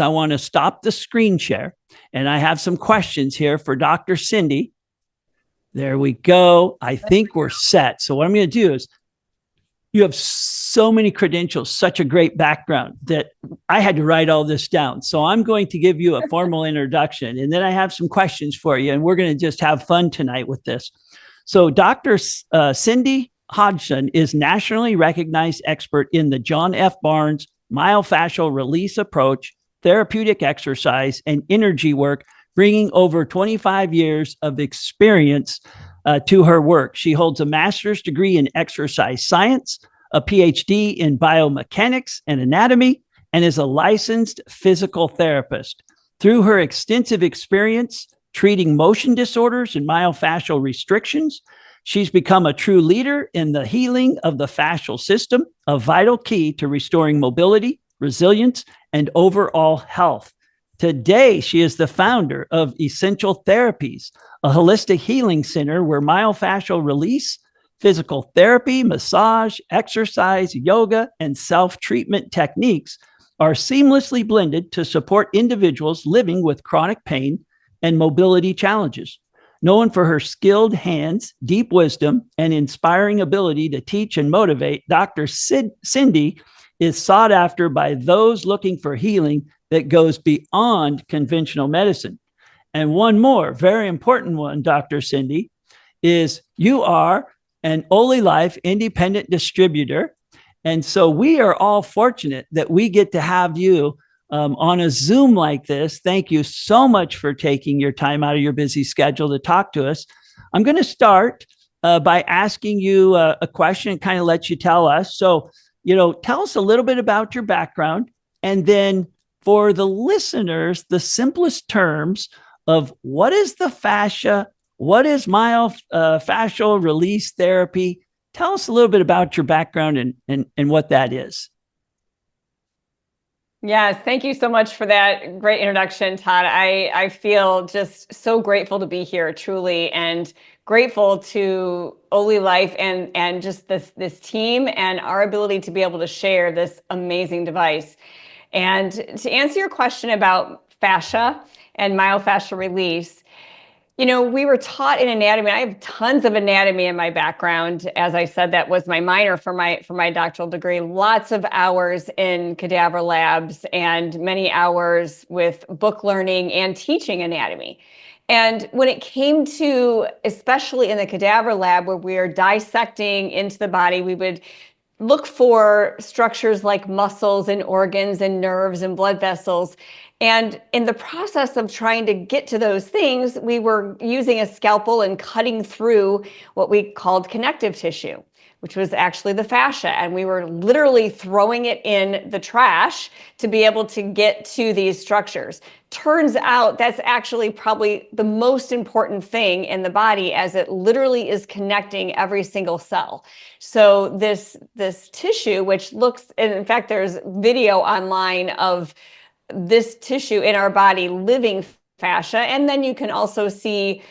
I want to stop the screen share, and I have some questions here for Dr. Cindy. There we go. I think we're set. So what I'm going to do is, you have so many credentials, such a great background that I had to write all this down. So I'm going to give you a formal introduction, and then I have some questions for you, and we're going to just have fun tonight with this. So Dr. Cindy Hodgson is nationally recognized expert in the John F. Barnes myofascial release approach, therapeutic exercise, and energy work, bringing over 25 years of experience to her work. She holds a master's degree in exercise science, a PhD in biomechanics and anatomy, and is a licensed physical therapist. Through her extensive experience treating motion disorders and myofascial restrictions, she's become a true leader in the healing of the fascial system, a vital key to restoring mobility, resilience, and overall health. Today, she is the founder of Essential Therapies, a holistic healing center where myofascial release, physical therapy, massage, exercise, yoga, and self-treatment techniques are seamlessly blended to support individuals living with chronic pain and mobility challenges. Known for her skilled hands, deep wisdom, and inspiring ability to teach and motivate, Dr. Cindy is sought after by those looking for healing that goes beyond conventional medicine. And one more very important one, Dr. Cindy, is you are an OlyLife independent distributor. And so we are all fortunate that we get to have you on a Zoom like this. Thank you so much for taking your time out of your busy schedule to talk to us. I'm going to start by asking you a question and kind of let you tell us. So, tell us a little bit about your background, and then for the listeners, the simplest terms of what is the fascia, what is myofascial release therapy. Tell us a little bit about your background and what that is. Yes, thank you so much for that great introduction, Todd. I feel just so grateful to be here, truly, and grateful to OlyLife and just this team and our ability to be able to share this amazing device. And to answer your question about fascia and myofascial release, we were taught in anatomy. I have tons of anatomy in my background. As I said, that was my minor for my doctoral degree. Lots of hours in cadaver labs and many hours with book learning and teaching anatomy. And when it came to, especially in the cadaver lab where we are dissecting into the body, we would look for structures like muscles and organs and nerves and blood vessels. And in the process of trying to get to those things, we were using a scalpel and cutting through what we called connective tissue, which was actually the fascia. And we were literally throwing it in the trash to be able to get to these structures. Turns out that's actually probably the most important thing in the body, as it literally is connecting every single cell. So this tissue, which looks, and in fact, there's video online of this tissue in our body, living fascia. And then you can also see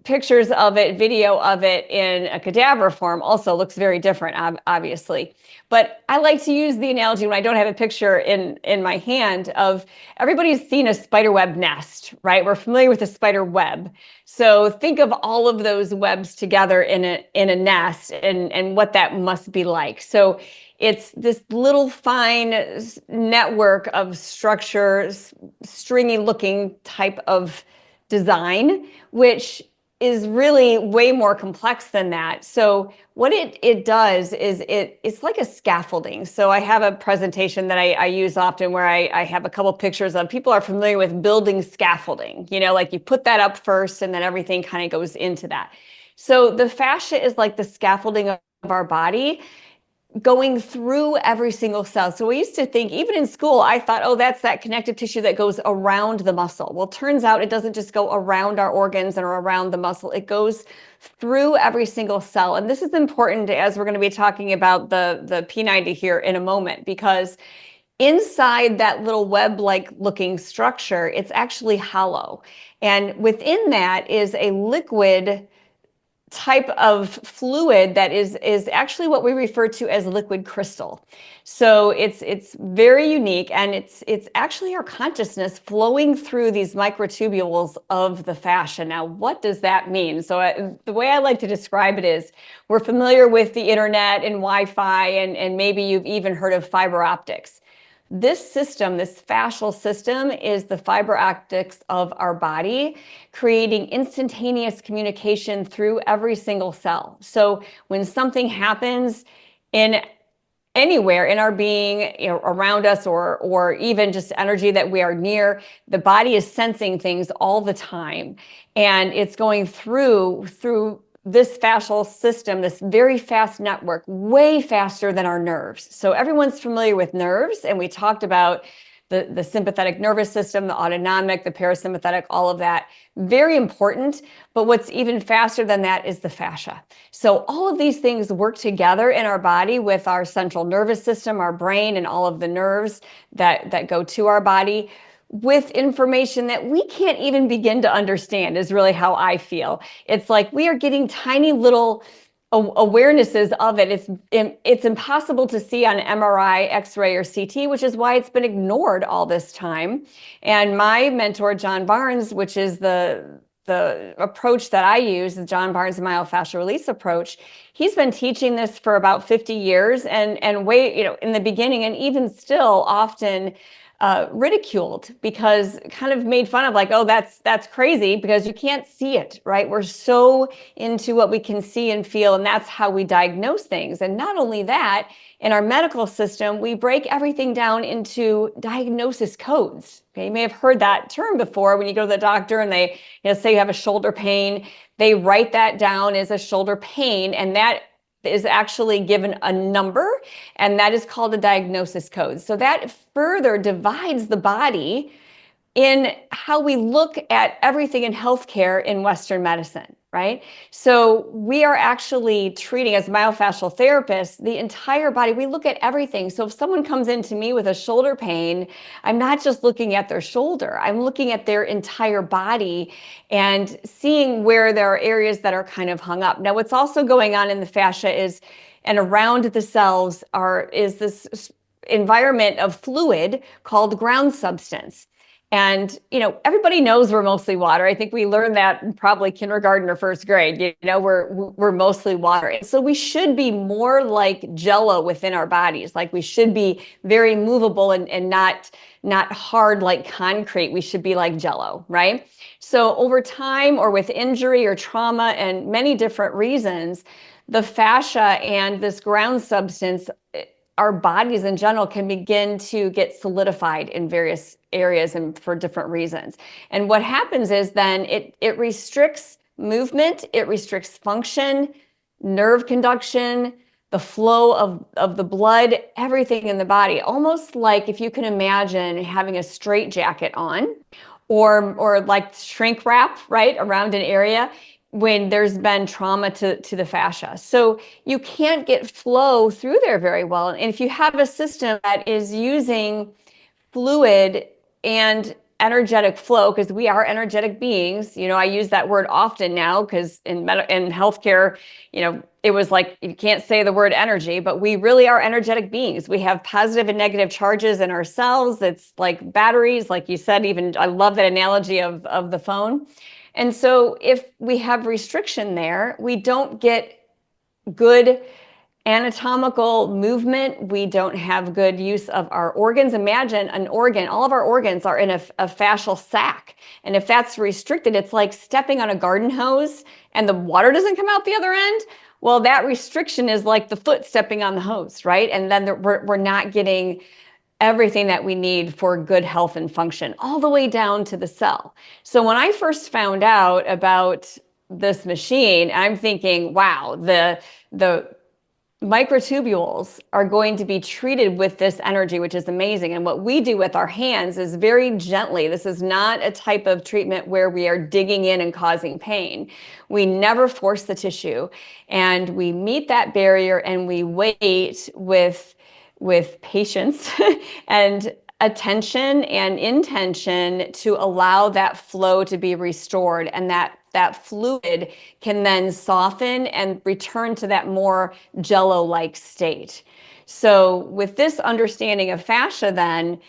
pictures of it, video of it in a cadaver form. Also looks very different, obviously. But I like to use the analogy when I don't have a picture in my hand of, everybody's seen a spider web nest, right? We're familiar with a spider web. So think of all of those webs together in a nest and what that must be like. So it's this little fine network of structures, stringy looking type of design, which is really way more complex than that. So what it does is it's like a scaffolding. So I have a presentation that I use often where I have a couple pictures of, people are familiar with building scaffolding, like you put that up first and then everything kind of goes into that. So the fascia is like the scaffolding of our body, going through every single cell. So we used to think, even in school, I thought, oh, that's that connective tissue that goes around the muscle. Well, it turns out it doesn't just go around our organs and around the muscle. It goes through every single cell. And this is important as we're going to be talking about the P90 here in a moment, because inside that little web-like looking structure, it's actually hollow. And within that is a liquid type of fluid that is actually what we refer to as liquid crystal. So it's very unique, and it's actually our consciousness flowing through these microtubules of the fascia. Now, what does that mean? So the way I like to describe it is, we're familiar with the internet and Wi-Fi, and maybe you've even heard of fiber optics. This system, this fascial system, is the fiber optics of our body, creating instantaneous communication through every single cell. So when something happens in anywhere in our being, around us, or even just energy that we are near, the body is sensing things all the time, and it's going through this fascial system, this very fast network, way faster than our nerves. So everyone's familiar with nerves, and we talked about the sympathetic nervous system, the autonomic, the parasympathetic, all of that. Very important, but what's even faster than that is the fascia. So all of these things work together in our body with our central nervous system, our brain, and all of the nerves that go to our body, with information that we can't even begin to understand, is really how I feel. It's like we are getting tiny little awarenesses of it. It's impossible to see on MRI, X-ray, or CT, which is why it's been ignored all this time. And my mentor, John Barnes, which is the approach that I use, the John Barnes myofascial release approach, he's been teaching this for about 50 years, and way, in the beginning, and even still often ridiculed, because kind of made fun of, like, oh, that's crazy, because you can't see it, right? We're so into what we can see and feel, and that's how we diagnose things. And not only that, in our medical system, we break everything down into diagnosis codes. Okay, you may have heard that term before. When you go to the doctor and they say you have a shoulder pain, they write that down as a shoulder pain, and that is actually given a number, and that is called a diagnosis code. So that further divides the body in how we look at everything in healthcare in Western medicine, right? So we are actually treating, as myofascial therapists, the entire body. We look at everything. So if someone comes into me with a shoulder pain, I'm not just looking at their shoulder, I'm looking at their entire body and seeing where there are areas that are kind of hung up. Now, what's also going on in the fascia is, and around the cells is this environment of fluid called ground substance. And, everybody knows we're mostly water. I think we learned that in probably kindergarten or first grade. We're mostly water. And so we should be more like Jello within our bodies. Like, we should be very movable and not hard like concrete. We should be like Jello, right? So over time, or with injury or trauma and many different reasons, the fascia and this ground substance, our bodies in general, can begin to get solidified in various areas and for different reasons. And what happens is then it restricts movement, it restricts function, nerve conduction, the flow of the blood, everything in the body. Almost like, if you can imagine having a straitjacket on, or like shrink wrap, right, around an area, when there's been trauma to the fascia. So you can't get flow through there very well. And if you have a system that is using fluid and energetic flow, because we are energetic beings, I use that word often now, because in healthcare, it was like, you can't say the word energy, but we really are energetic beings. We have positive and negative charges in our cells. It's like batteries, like you said. Even I love that analogy of the phone. And so if we have restriction there, we don't get good anatomical movement. We don't have good use of our organs. Imagine an organ, all of our organs are in a fascial sac. And if that's restricted, it's like stepping on a garden hose and the water doesn't come out the other end. Well, that restriction is like the foot stepping on the hose, right? And then we're not getting everything that we need for good health and function, all the way down to the cell. So when I first found out about this machine, I'm thinking, wow, the microtubules are going to be treated with this energy, which is amazing. And what we do with our hands is very gently. This is not a type of treatment where we are digging in and causing pain. We never force the tissue, and we meet that barrier, and we wait with patience and attention and intention to allow that flow to be restored, and that that fluid can then soften and return to that more jello-like state. So with this understanding of fascia, then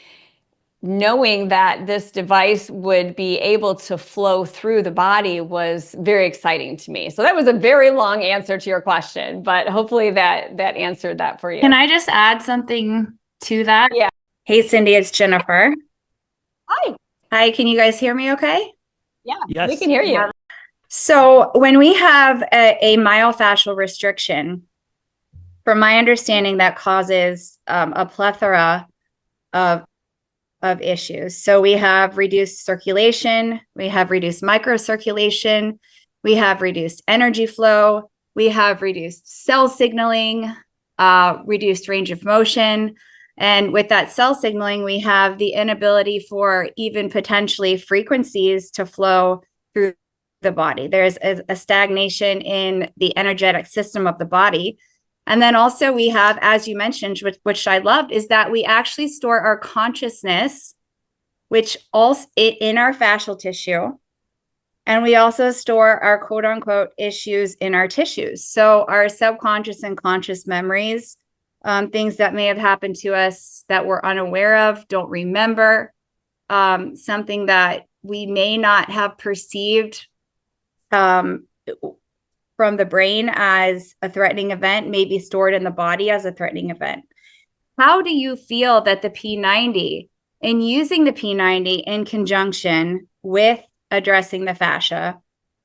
knowing that this device would be able to flow through the body was very exciting to me. So that was a very long answer to your question, but hopefully that answered that for you. Can I just add something to that? Yeah. Hey, Cindy, it's Jennifer. Hi. Hi, can you guys hear me okay? Yeah, Yes. we can hear you. So when we have a myofascial restriction, from my understanding, that causes a plethora of issues. So we have reduced circulation, we have reduced microcirculation, we have reduced energy flow, we have reduced cell signaling, reduced range of motion. And with that cell signaling, we have the inability for even potentially frequencies to flow through the body. There's a stagnation in the energetic system of the body. And then also we have, as you mentioned, which I loved, is that we actually store our consciousness, which also in our fascial tissue. And we also store our quote unquote issues in our tissues. So our subconscious and conscious memories, things that may have happened to us that we're unaware of, don't remember, something that we may not have perceived from the brain as a threatening event may be stored in the body as a threatening event. How do you feel that the P90, in using the P90 in conjunction with addressing the fascia,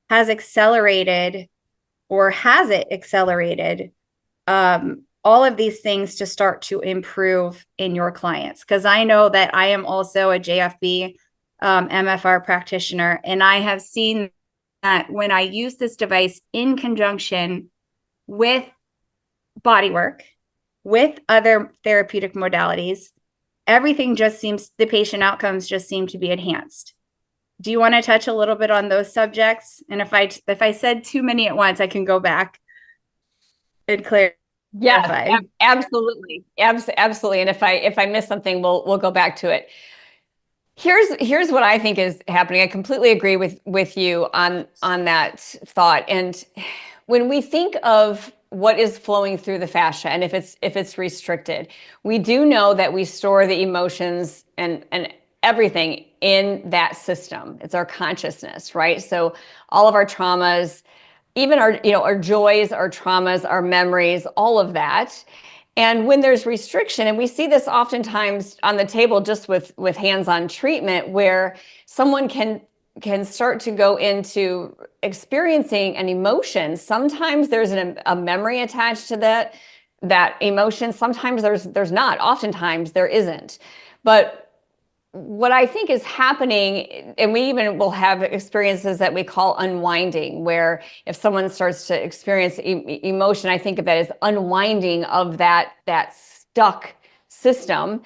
has accelerated, or has it accelerated all of these things to start to improve in your clients? Because I know that I am also a JFB MFR practitioner, and I have seen that when I use this device in conjunction with body work, with other therapeutic modalities, everything just seems, the patient outcomes just seem to be enhanced. Do you want to touch a little bit on those subjects? And if I said too many at once, I can go back and clarify. Yeah, absolutely. Absolutely. And if I miss something, we'll go back to it. Here's what I think is happening. I completely agree with you on that thought. And when we think of what is flowing through the fascia, and if it's restricted, we do know that we store the emotions and everything in that system. It's our consciousness, right? So all of our traumas, even our joys, our traumas, our memories, all of that. And when there's restriction, and we see this oftentimes on the table just with hands-on treatment, where someone can start to go into experiencing an emotion. Sometimes there's a memory attached to that emotion. Sometimes there's not. Oftentimes there isn't. But what I think is happening, and we even will have experiences that we call unwinding, where if someone starts to experience emotion, I think of that as unwinding of that stuck system,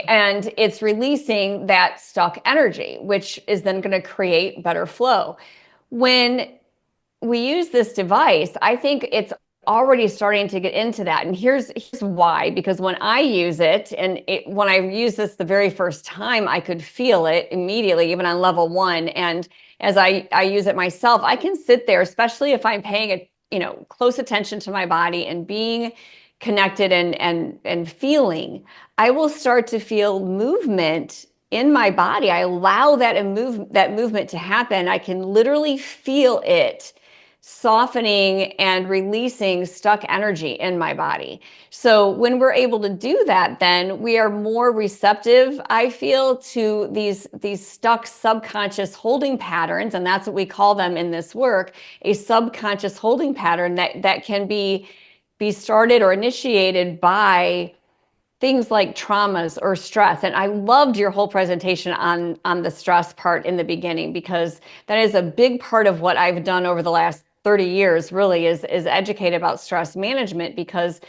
and it's releasing that stuck energy, which is then going to create better flow. When we use this device, I think it's already starting to get into that. And here's why, because when I use it, and when I used this the very first time, I could feel it immediately, even on level 1. And as I use it myself, I can sit there, especially if I'm paying close attention to my body and being connected and feeling, I will start to feel movement in my body. I allow that movement to happen. I can literally feel it softening and releasing stuck energy in my body. So when we're able to do that, then we are more receptive, I feel, to these stuck subconscious holding patterns. And that's what we call them in this work, a subconscious holding pattern that can be started or initiated by things like traumas or stress. And I loved your whole presentation on the stress part in the beginning, because that is a big part of what I've done over the last 30 years, really, is educate about stress management. Because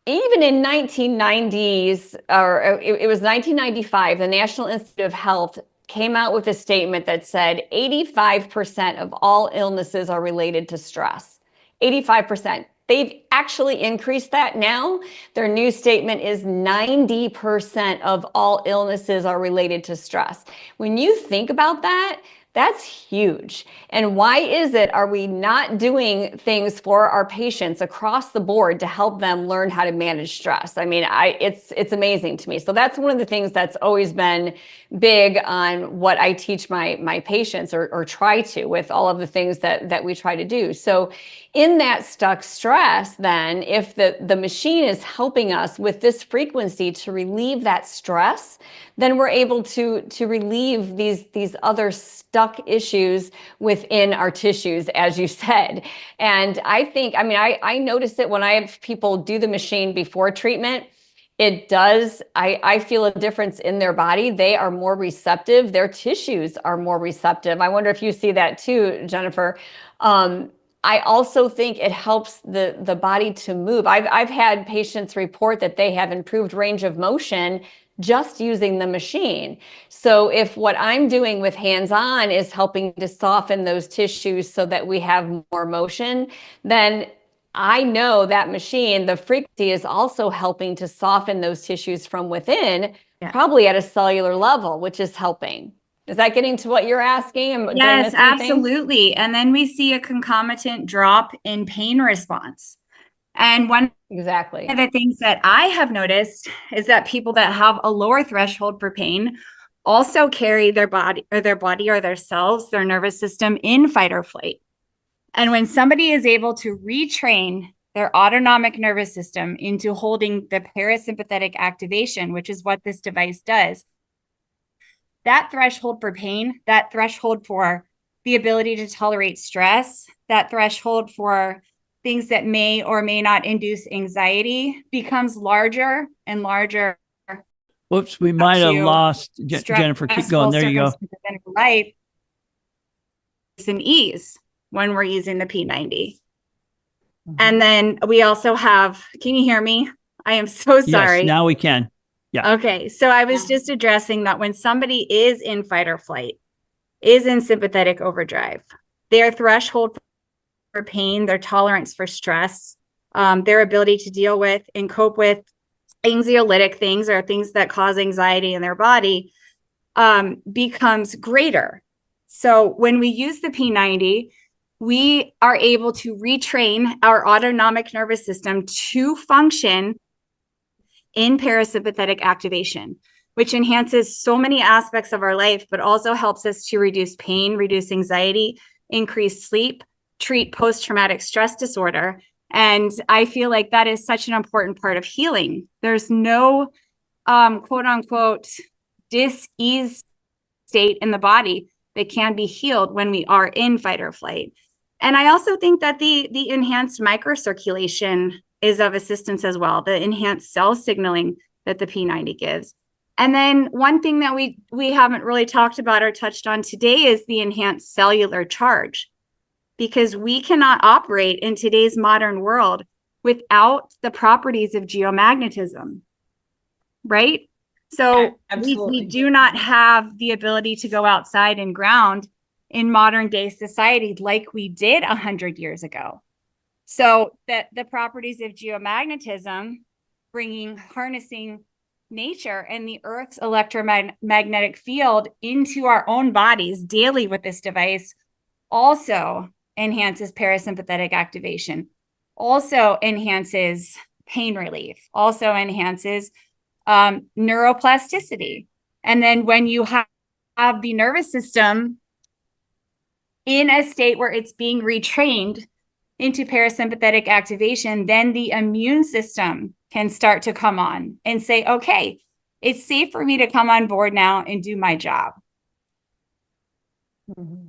even in 1990s, or it was 1995, the National Institute of Health came out with a statement that said 85% of all illnesses are related to stress. 85%. They've actually increased that now. Their new statement is 90% of all illnesses are related to stress. When you think about that, That's huge. And why is it, are we not doing things for our patients across the board to help them learn how to manage stress? I mean, it's amazing to me. So that's one of the things that's always been big on what I teach my patients, or try to, with all of the things that we try to do. So in that stuck stress, then, if the machine is helping us with this frequency to relieve that stress, then we're able to relieve these other stuck issues within our tissues, as you said. And I think, I mean, I notice it when I have people do the machine before treatment. It does, I feel a difference in their body. They are more receptive. Their tissues are more receptive. I wonder if you see that too, Jennifer. I also think it helps the body to move. I've had patients report that they have improved range of motion just using the machine. So if what I'm doing with hands-on is helping to soften those tissues so that we have more motion, then I know that machine, the frequency, is also helping to soften those tissues from within, probably at a cellular level, which is helping. Is that getting to what you're asking? Yes, absolutely. And then we see a concomitant drop in pain response. And one of the things that I have noticed is that people that have a lower threshold for pain also carry their body or their cells, their nervous system, in fight or flight. And when somebody is able to retrain their autonomic nervous system into holding the parasympathetic activation, which is what this device does, that threshold for pain, that threshold for the ability to tolerate stress, that threshold for things that may or may not induce anxiety becomes larger and larger. Whoops, we might have lost Jennifer. Keep going. There you go. Life is an ease when we're using the P90. Mm-hmm. And then we also have, can you hear me? I am so sorry. Yes, now we can. Yeah. Okay. So I was just addressing that when somebody is in fight or flight, is in sympathetic overdrive, their threshold for pain, their tolerance for stress, their ability to deal with and cope with anxiolytic things, or things that cause anxiety in their body, becomes greater. So when we use the P90, we are able to retrain our autonomic nervous system to function in parasympathetic activation, which enhances so many aspects of our life, but also helps us to reduce pain, reduce anxiety, increase sleep, treat post-traumatic stress disorder. And I feel like that is such an important part of healing. There's no quote unquote dis-ease state in the body that can be healed when we are in fight or flight. And I also think that the enhanced microcirculation is of assistance as well, the enhanced cell signaling that the P90 gives. And then one thing that we haven't really talked about or touched on today is the enhanced cellular charge, because we cannot operate in today's modern world without the properties of geomagnetism, right? So we do not have the ability to go outside and ground in modern day society like we did 100 years ago. So that the properties of geomagnetism, harnessing nature and the Earth's electromagnetic field into our own bodies daily with this device, also enhances parasympathetic activation, also enhances pain relief, also enhances neuroplasticity. And then when you have the nervous system in a state where it's being retrained into parasympathetic activation, then the immune system can start to come on and say, okay, it's safe for me to come on board now and do my job. Mm-hmm.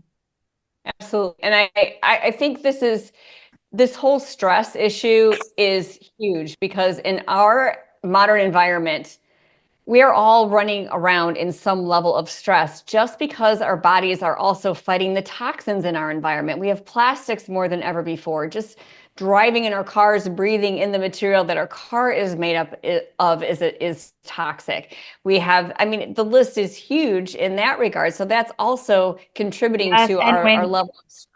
Absolutely. And I think this whole stress issue is huge, because in our modern environment, we are all running around in some level of stress, just because our bodies are also fighting the toxins in our environment. We have plastics more than ever before. Just driving in our cars, breathing in the material that our car is made up of is toxic. We have, I mean, the list is huge in that regard. So that's also contributing to our level of stress.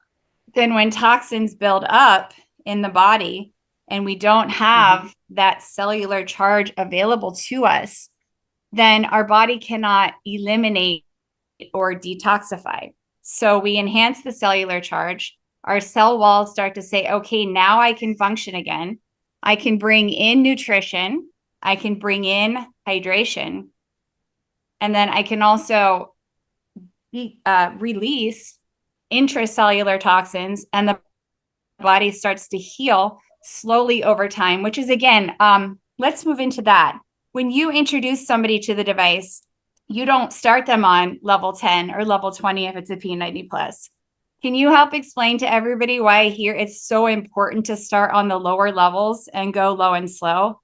Then when toxins build up in the body and we don't have that cellular charge available to us, then our body cannot eliminate or detoxify. So we enhance the cellular charge. Our cell walls start to say, okay, now I can function again. I can bring in nutrition. I can bring in hydration. And then I can also release intracellular toxins, and the body starts to heal slowly over time, which is, again, let's move into that. When you introduce somebody to the device, you don't start them on level 10 or level 20 if it's a P90 plus. Can you help explain to everybody why here it's so important to start on the lower levels and go low and slow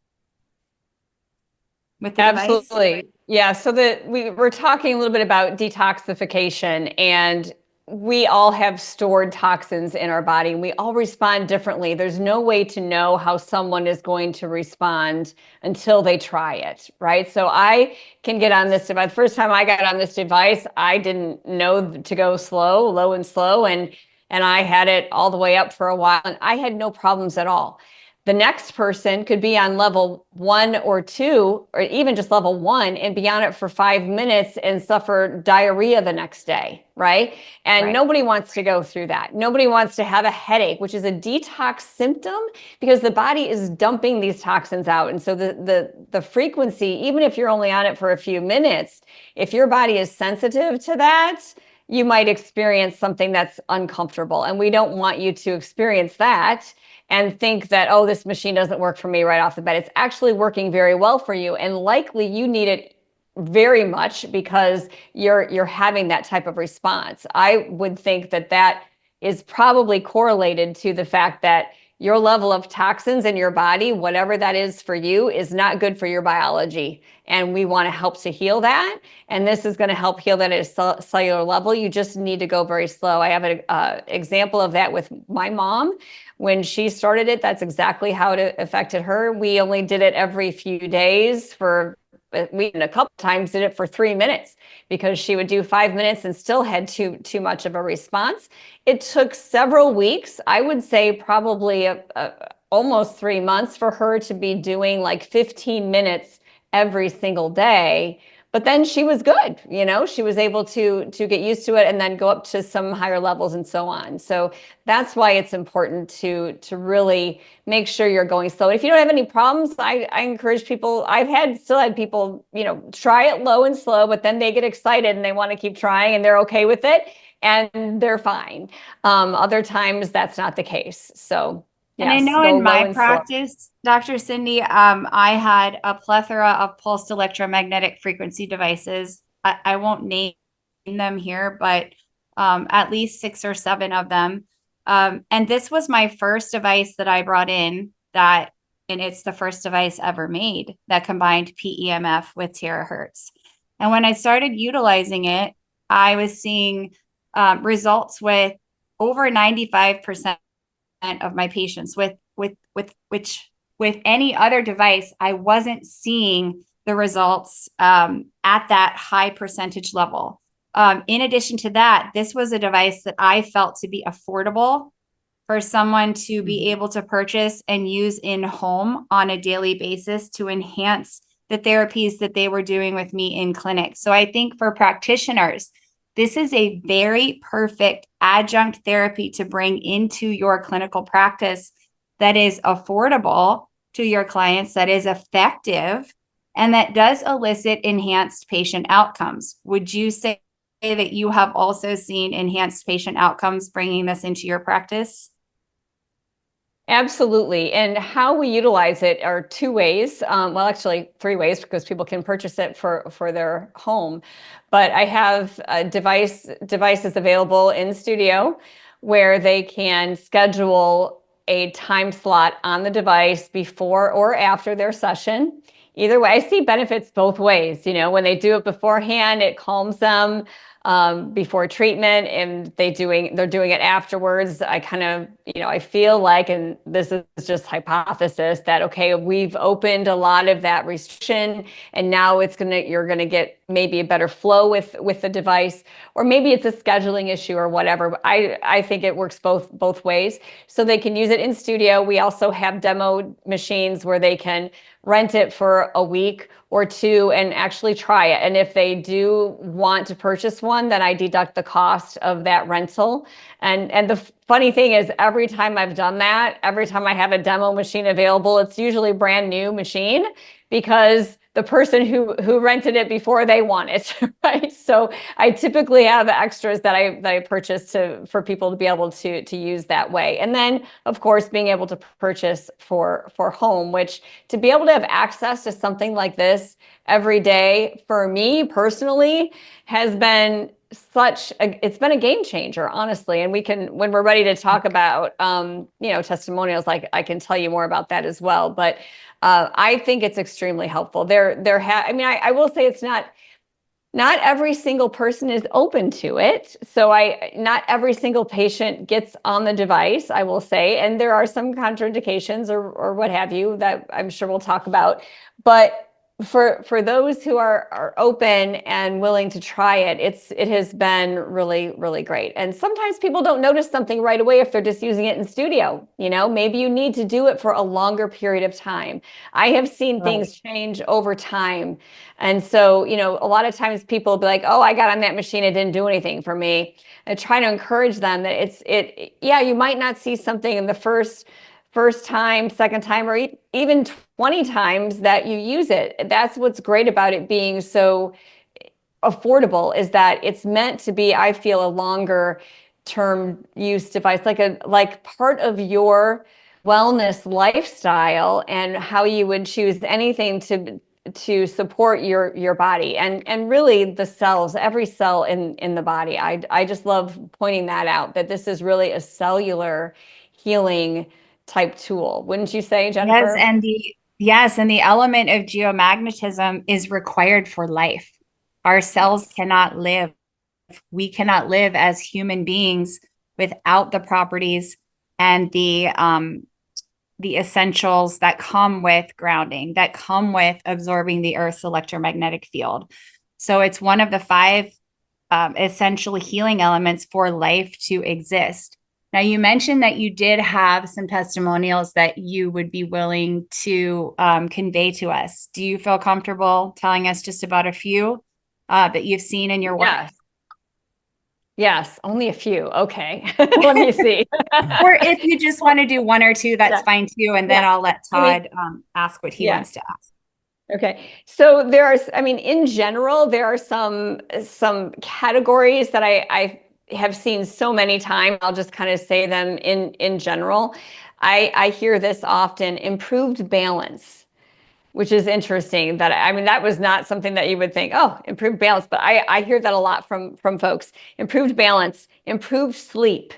with the Absolutely. device? Yeah. So we're talking a little bit about detoxification, and we all have stored toxins in our body, and we all respond differently. There's no way to know how someone is going to respond until they try it, right? So I can get on this device. The first time I got on this device, I didn't know to go low and slow, and I had it all the way up for a while, and I had no problems at all. The next person could be on level 1 or 2, or even just level 1, and be on it for 5 minutes and suffer diarrhea the next day, right? And nobody wants to go through that. Nobody wants to have a headache, which is a detox symptom, because the body is dumping these toxins out. And so the frequency, even if you're only on it for a few minutes, if your body is sensitive to that, you might experience something that's uncomfortable. And we don't want you to experience that and think that, oh, this machine doesn't work for me right off the bat. It's actually working very well for you. And likely you need it very much because you're having that type of response. I would think that is probably correlated to the fact that your level of toxins in your body, whatever that is for you, is not good for your biology. And we want to help to heal that. And this is going to help heal that at a cellular level. You just need to go very slow. I have an example of that with my mom. When she started it, that's exactly how it affected her. We only did it every few days we a couple times did it for 3 minutes, because she would do 5 minutes and still had too much of a response. It took several weeks, I would say probably almost 3 months, for her to be doing like 15 minutes every single day. But then she was good, she was able to get used to it and then go up to some higher levels and so on. So that's why it's important to really make sure you're going slow. If you don't have any problems, I encourage people. I've still had people, try it low and slow, but then they get excited and they want to keep trying and they're okay with it and they're fine. Other times that's not the case. So and I know in my practice, Dr. Cindy, I had a plethora of pulsed electromagnetic frequency devices. I won't name them here, but at least 6 or 7 of them. And this was my first device that I brought in, and it's the first device ever made that combined PEMF with terahertz. And when I started utilizing it, I was seeing results with over 95% of my patients. With any other device, I wasn't seeing the results at that high percentage level. In addition to that, this was a device that I felt to be affordable for someone to be able to purchase and use in home on a daily basis to enhance the therapies that they were doing with me in clinic. So I think for practitioners, this is a very perfect adjunct therapy to bring into your clinical practice that is affordable to your clients, that is effective, and that does elicit enhanced patient outcomes. Would you say that you have also seen enhanced patient outcomes bringing this into your practice? Absolutely. And how we utilize it are 2 ways. Well, actually 3 ways, because people can purchase it for their home. But I have devices available in studio where they can schedule a time slot on the device before or after their session. Either way, I see benefits both ways. When they do it beforehand, it calms them before treatment, and they're doing it afterwards. I kind of, I feel like, and this is just hypothesis, that, okay, we've opened a lot of that restriction and now you're going to get maybe a better flow with the device, or maybe it's a scheduling issue or whatever. But I think it works both ways. So they can use it in studio. We also have demo machines where they can rent it for a week or two and actually try it. And if they do want to purchase one, then I deduct the cost of that rental. And the funny thing is, every time I've done that, every time I have a demo machine available, it's usually a brand new machine, because the person who rented it before, they want it, right? So I typically have extras that I purchase for people to be able to use that way. And then, of course, being able to purchase for home, which, to be able to have access to something like this every day, for me personally, has been it's been a game changer, honestly. And when we're ready to talk about, testimonials, like I can tell you more about that as well. But I think it's extremely helpful. I will say it's not every single person is open to it. So not every single patient gets on the device, I will say. And there are some contraindications or what have you that I'm sure we'll talk about. But for those who are open and willing to try it, it has been really, really great. And sometimes people don't notice something right away if they're just using it in studio. Maybe you need to do it for a longer period of time. I have seen things change over time. And so, a lot of times people will be like, oh, I got on that machine, it didn't do anything for me. And try to encourage them that you might not see something in the first time, second time, or even 20 times that you use it. That's what's great about it being so affordable, is that it's meant to be, I feel, a longer term use device, like part of your wellness lifestyle, and how you would choose anything to support your body and really the cells, every cell in the body. I just love pointing that out, that this is really a cellular healing type tool. Wouldn't you say, Jennifer? Yes, and the element of geomagnetism is required for life. Our cells cannot live. We cannot live as human beings without the properties and the essentials that come with grounding, that come with absorbing the Earth's electromagnetic field. So it's one of the 5 essential healing elements for life to exist. Now, you mentioned that you did have some testimonials that you would be willing to convey to us. Do you feel comfortable telling us just about a few that you've seen in your work? Yes, only a few. Okay, let me see. Or if you just want to do 1 or 2, that's fine too. And then I'll let Todd ask what he wants to ask. Okay. So in general, there are some categories that I have seen so many times. I'll just kind of say them in general. I hear this often: improved balance, which is interesting. That was not something that you would think, oh, improved balance, but I hear that a lot from folks. Improved balance, improved sleep,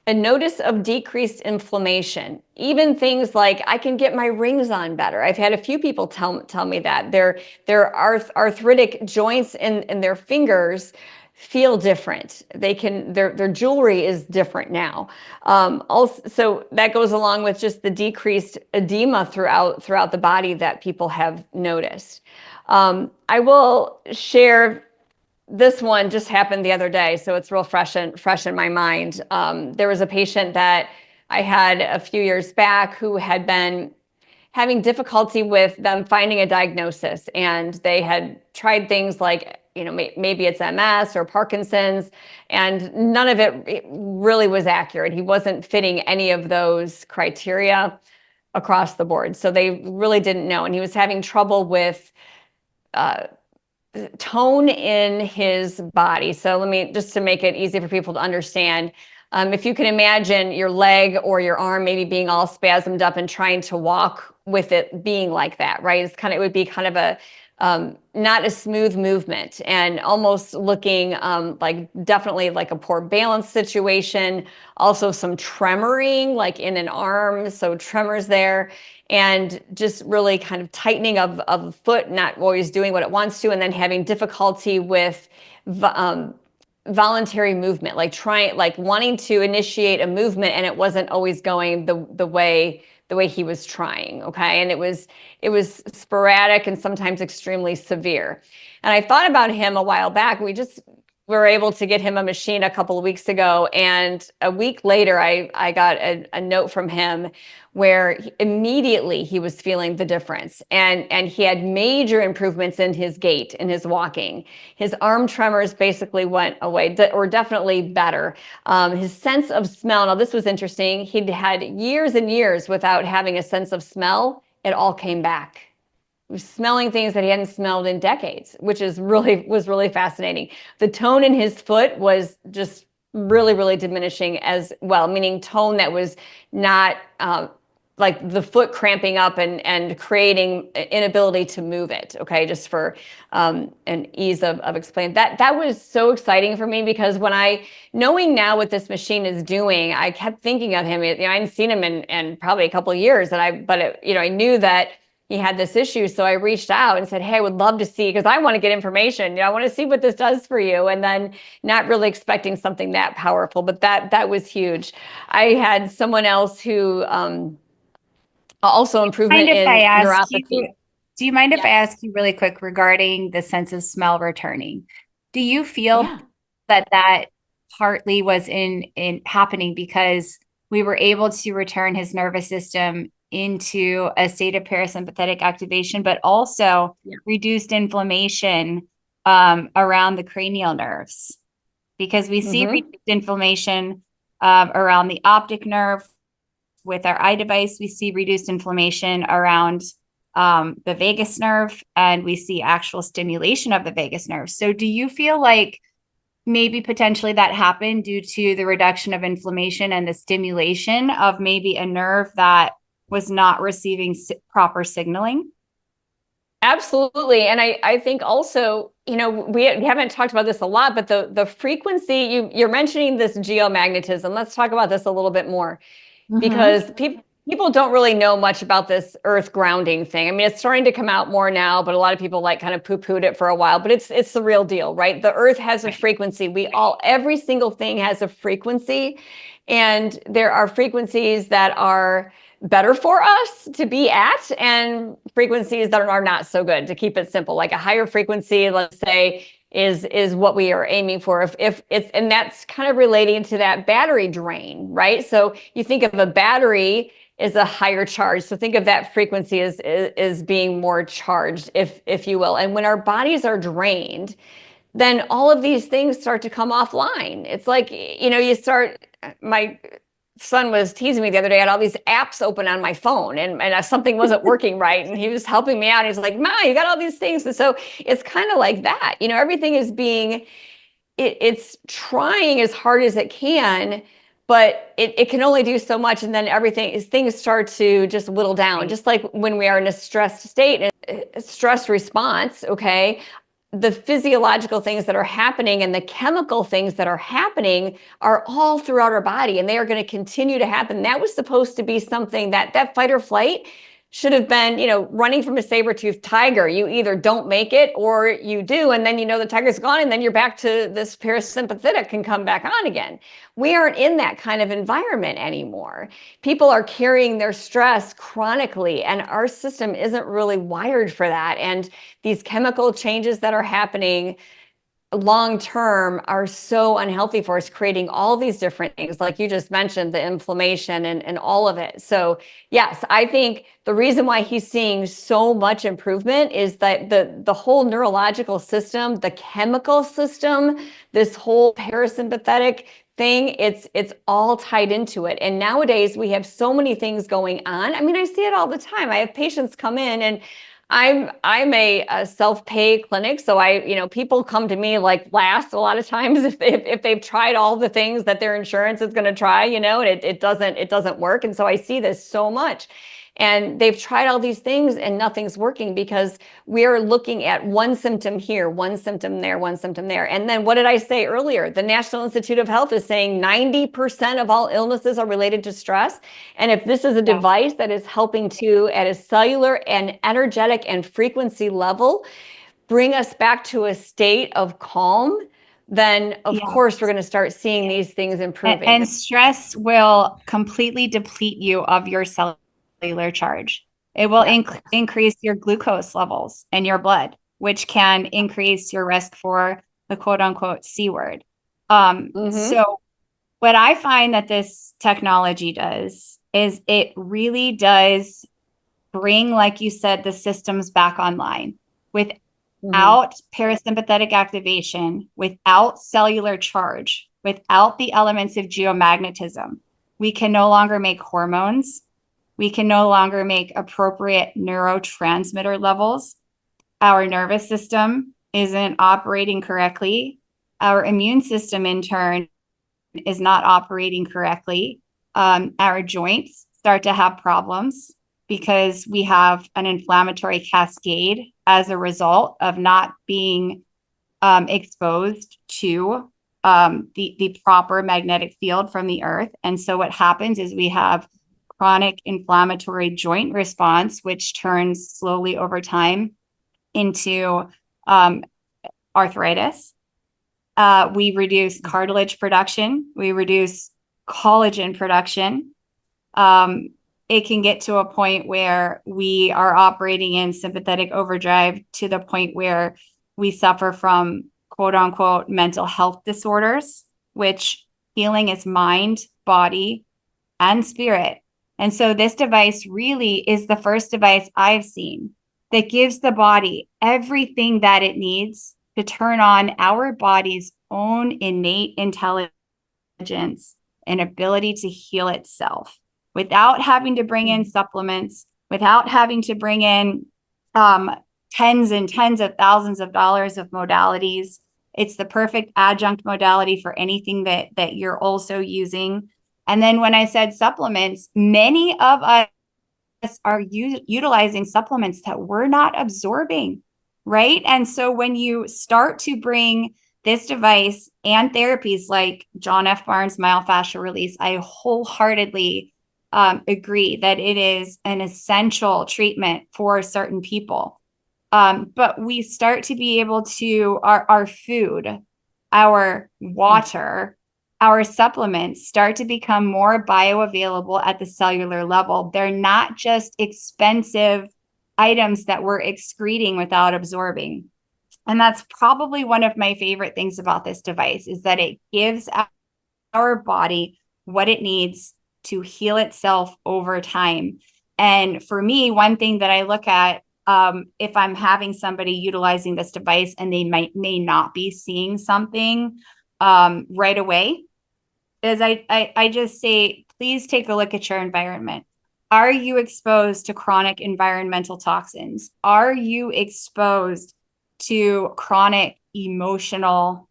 a notice of decreased inflammation, even things like, I can get my rings on better. I've had a few people tell me that their arthritic joints in their fingers feel different. Their jewelry is different now. Also, that goes along with just the decreased edema throughout the body that people have noticed. I will share. This one just happened the other day, so it's real fresh in my mind. There was a patient that I had a few years back who had been having difficulty with them finding a diagnosis, and they had tried things like, maybe it's MS or Parkinson's, and none of it really was accurate. He wasn't fitting any of those criteria across the board, so they really didn't know. And he was having trouble with tone in his body. So just to make it easy for people to understand, if you can imagine your leg or your arm maybe being all spasmed up and trying to walk with it being like that, right? It would be kind of a not a smooth movement, and almost looking definitely like a poor balance situation. Also some tremoring, like in an arm, so tremors there, and just really kind of tightening of the foot, not always doing what it wants to, and then having difficulty with voluntary movement, like wanting to initiate a movement, and it wasn't always going the way he was trying. Okay. And it was sporadic and sometimes extremely severe. And I thought about him a while back. We just we were able to get him a machine a couple of weeks ago. And a week later, I got a note from him where immediately he was feeling the difference. And he had major improvements in his gait, in his walking. His arm tremors basically went away, or definitely better. His sense of smell, now this was interesting. He'd had years and years without having a sense of smell. It all came back. He was smelling things that he hadn't smelled in decades, which was really fascinating. The tone in his foot was just really diminishing as well, meaning tone that was not like the foot cramping up and creating inability to move it. Okay, just for an ease of explaining that was so exciting for me, because knowing now what this machine is doing, I kept thinking of him. I hadn't seen him in probably a couple of years, and I knew that he had this issue. So I reached out and said, hey, I would love to see, because I want to get information. I want to see what this does for you. And then not really expecting something that powerful, but that was huge. I had someone else who also improvement in neuropathy. Do you mind if I ask you really quick regarding the sense of smell returning? Do you feel that partly was in happening because we were able to return his nervous system into a state of parasympathetic activation, but also reduced inflammation around the cranial nerves? Because we see reduced inflammation around the optic nerve. With our eye device, we see reduced inflammation around the vagus nerve, and we see actual stimulation of the vagus nerve. So do you feel like maybe potentially that happened due to the reduction of inflammation and the stimulation of maybe a nerve that was not receiving proper signaling? Absolutely. And I think also, we haven't talked about this a lot, but the frequency, you're mentioning this geomagnetism. Let's talk about this a little bit more, because people don't really know much about this earth grounding thing. I mean, it's starting to come out more now, but a lot of people kind of poo-pooed it for a while, but it's the real deal, right? The earth has a frequency. Every single thing has a frequency, and there are frequencies that are better for us to be at, and frequencies that are not so good, to keep it simple. Like a higher frequency, let's say, is what we are aiming for. If it's, and that's kind of relating to that battery drain, right? So you think of a battery as a higher charge. So think of that frequency as being more charged, if you will. And when our bodies are drained, then all of these things start to come offline. It's like, my son was teasing me the other day. I had all these apps open on my phone, and something wasn't working right. And he was helping me out. He's like, Ma, you got all these things. And so it's kind of like that. Everything is it's trying as hard as it can, but it can only do so much. And then things start to just whittle down, just like when we are in a stressed state, a stress response, okay? The physiological things that are happening and the chemical things that are happening are all throughout our body, and they are going to continue to happen. That was supposed to be something that fight or flight should have been, running from a saber-toothed tiger. You either don't make it or you do, and then the tiger's gone, and then you're back to this parasympathetic can come back on again. We aren't in that kind of environment anymore. People are carrying their stress chronically, and our system isn't really wired for that. And these chemical changes that are happening long term are so unhealthy for us, creating all these different things, like you just mentioned, the inflammation and all of it. So yes, I think the reason why he's seeing so much improvement is that the whole neurological system, the chemical system, this whole parasympathetic thing, it's all tied into it. And nowadays we have so many things going on. I mean, I see it all the time. I have patients come in, and I'm a self-pay clinic, so people come to me like last a lot of times if they've tried all the things that their insurance is going to try, and it doesn't work. And so I see this so much, and they've tried all these things and nothing's working, because we're looking at one symptom here, one symptom there, one symptom there. And then what did I say earlier? The National Institute of Health is saying 90% of all illnesses are related to stress. And if this is a device that is helping to, at a cellular and energetic and frequency level, bring us back to a state of calm, then of course we're going to start seeing these things improving. And stress will completely deplete you of your cellular charge. It will increase your glucose levels in your blood, which can increase your risk for the quote unquote C word. Mm-hmm. So what I find that this technology does is it really does bring, like you said, the systems back online without parasympathetic activation, without cellular charge, without the elements of geomagnetism. We can no longer make hormones. We can no longer make appropriate neurotransmitter levels. Our nervous system isn't operating correctly. Our immune system, in turn, is not operating correctly. Our joints start to have problems because we have an inflammatory cascade as a result of not being exposed to the proper magnetic field from the earth. And so what happens is we have chronic inflammatory joint response, which turns slowly over time into arthritis. We reduce cartilage production. We reduce collagen production. It can get to a point where we are operating in sympathetic overdrive to the point where we suffer from quote unquote mental health disorders, which healing is mind, body, and spirit. And so this device really is the first device I've seen that gives the body everything that it needs to turn on our body's own innate intelligence and ability to heal itself without having to bring in supplements, without having to bring in tens and tens of thousands of dollars of modalities. It's the perfect adjunct modality for anything that you're also using. And then when I said supplements, many of us are utilizing supplements that we're not absorbing, right? And so when you start to bring this device and therapies like John F. Barnes' myofascial release, I wholeheartedly agree that it is an essential treatment for certain people. But we start to be able to, our food, our water, our supplements start to become more bioavailable at the cellular level. They're not just expensive items that we're excreting without absorbing. And that's probably one of my favorite things about this device is that it gives our body what it needs to heal itself over time. And for me, one thing that I look at if I'm having somebody utilizing this device and they may not be seeing something right away, is I just say, please take a look at your environment. Are you exposed to chronic environmental toxins? Are you exposed to chronic emotional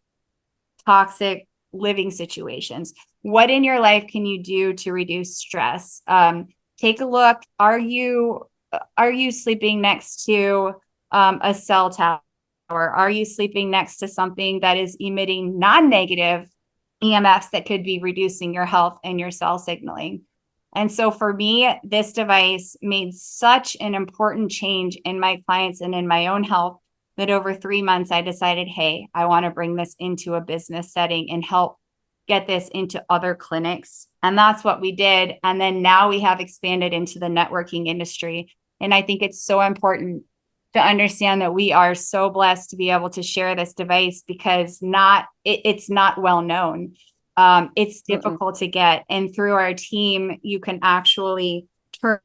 toxic living situations? What in your life can you do to reduce stress? Take a look. Are you sleeping next to a cell tower? Are you sleeping next to something that is emitting non-negative EMFs that could be reducing your health and your cell signaling? And so for me, this device made such an important change in my clients and in my own health that over 3 months, I decided, hey, I want to bring this into a business setting and help get this into other clinics. And that's what we did. And then now we have expanded into the networking industry. And I think it's so important to understand that we are so blessed to be able to share this device because it's not well known. It's difficult to get. And through our team, you can actually turn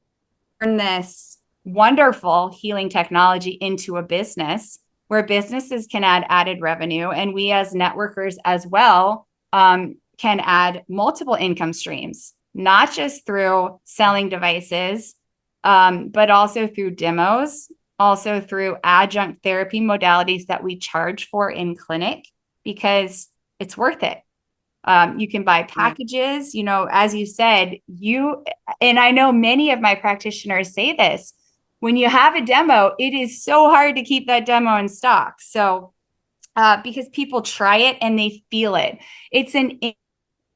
this wonderful healing technology into a business where businesses can add added revenue. And we as networkers as well can add multiple income streams, not just through selling devices, but also through demos, also through adjunct therapy modalities that we charge for in clinic because it's worth it. You can buy packages, as you said, and I know many of my practitioners say this, when you have a demo, it is so hard to keep that demo in stock. So, because people try it and they feel it. It's an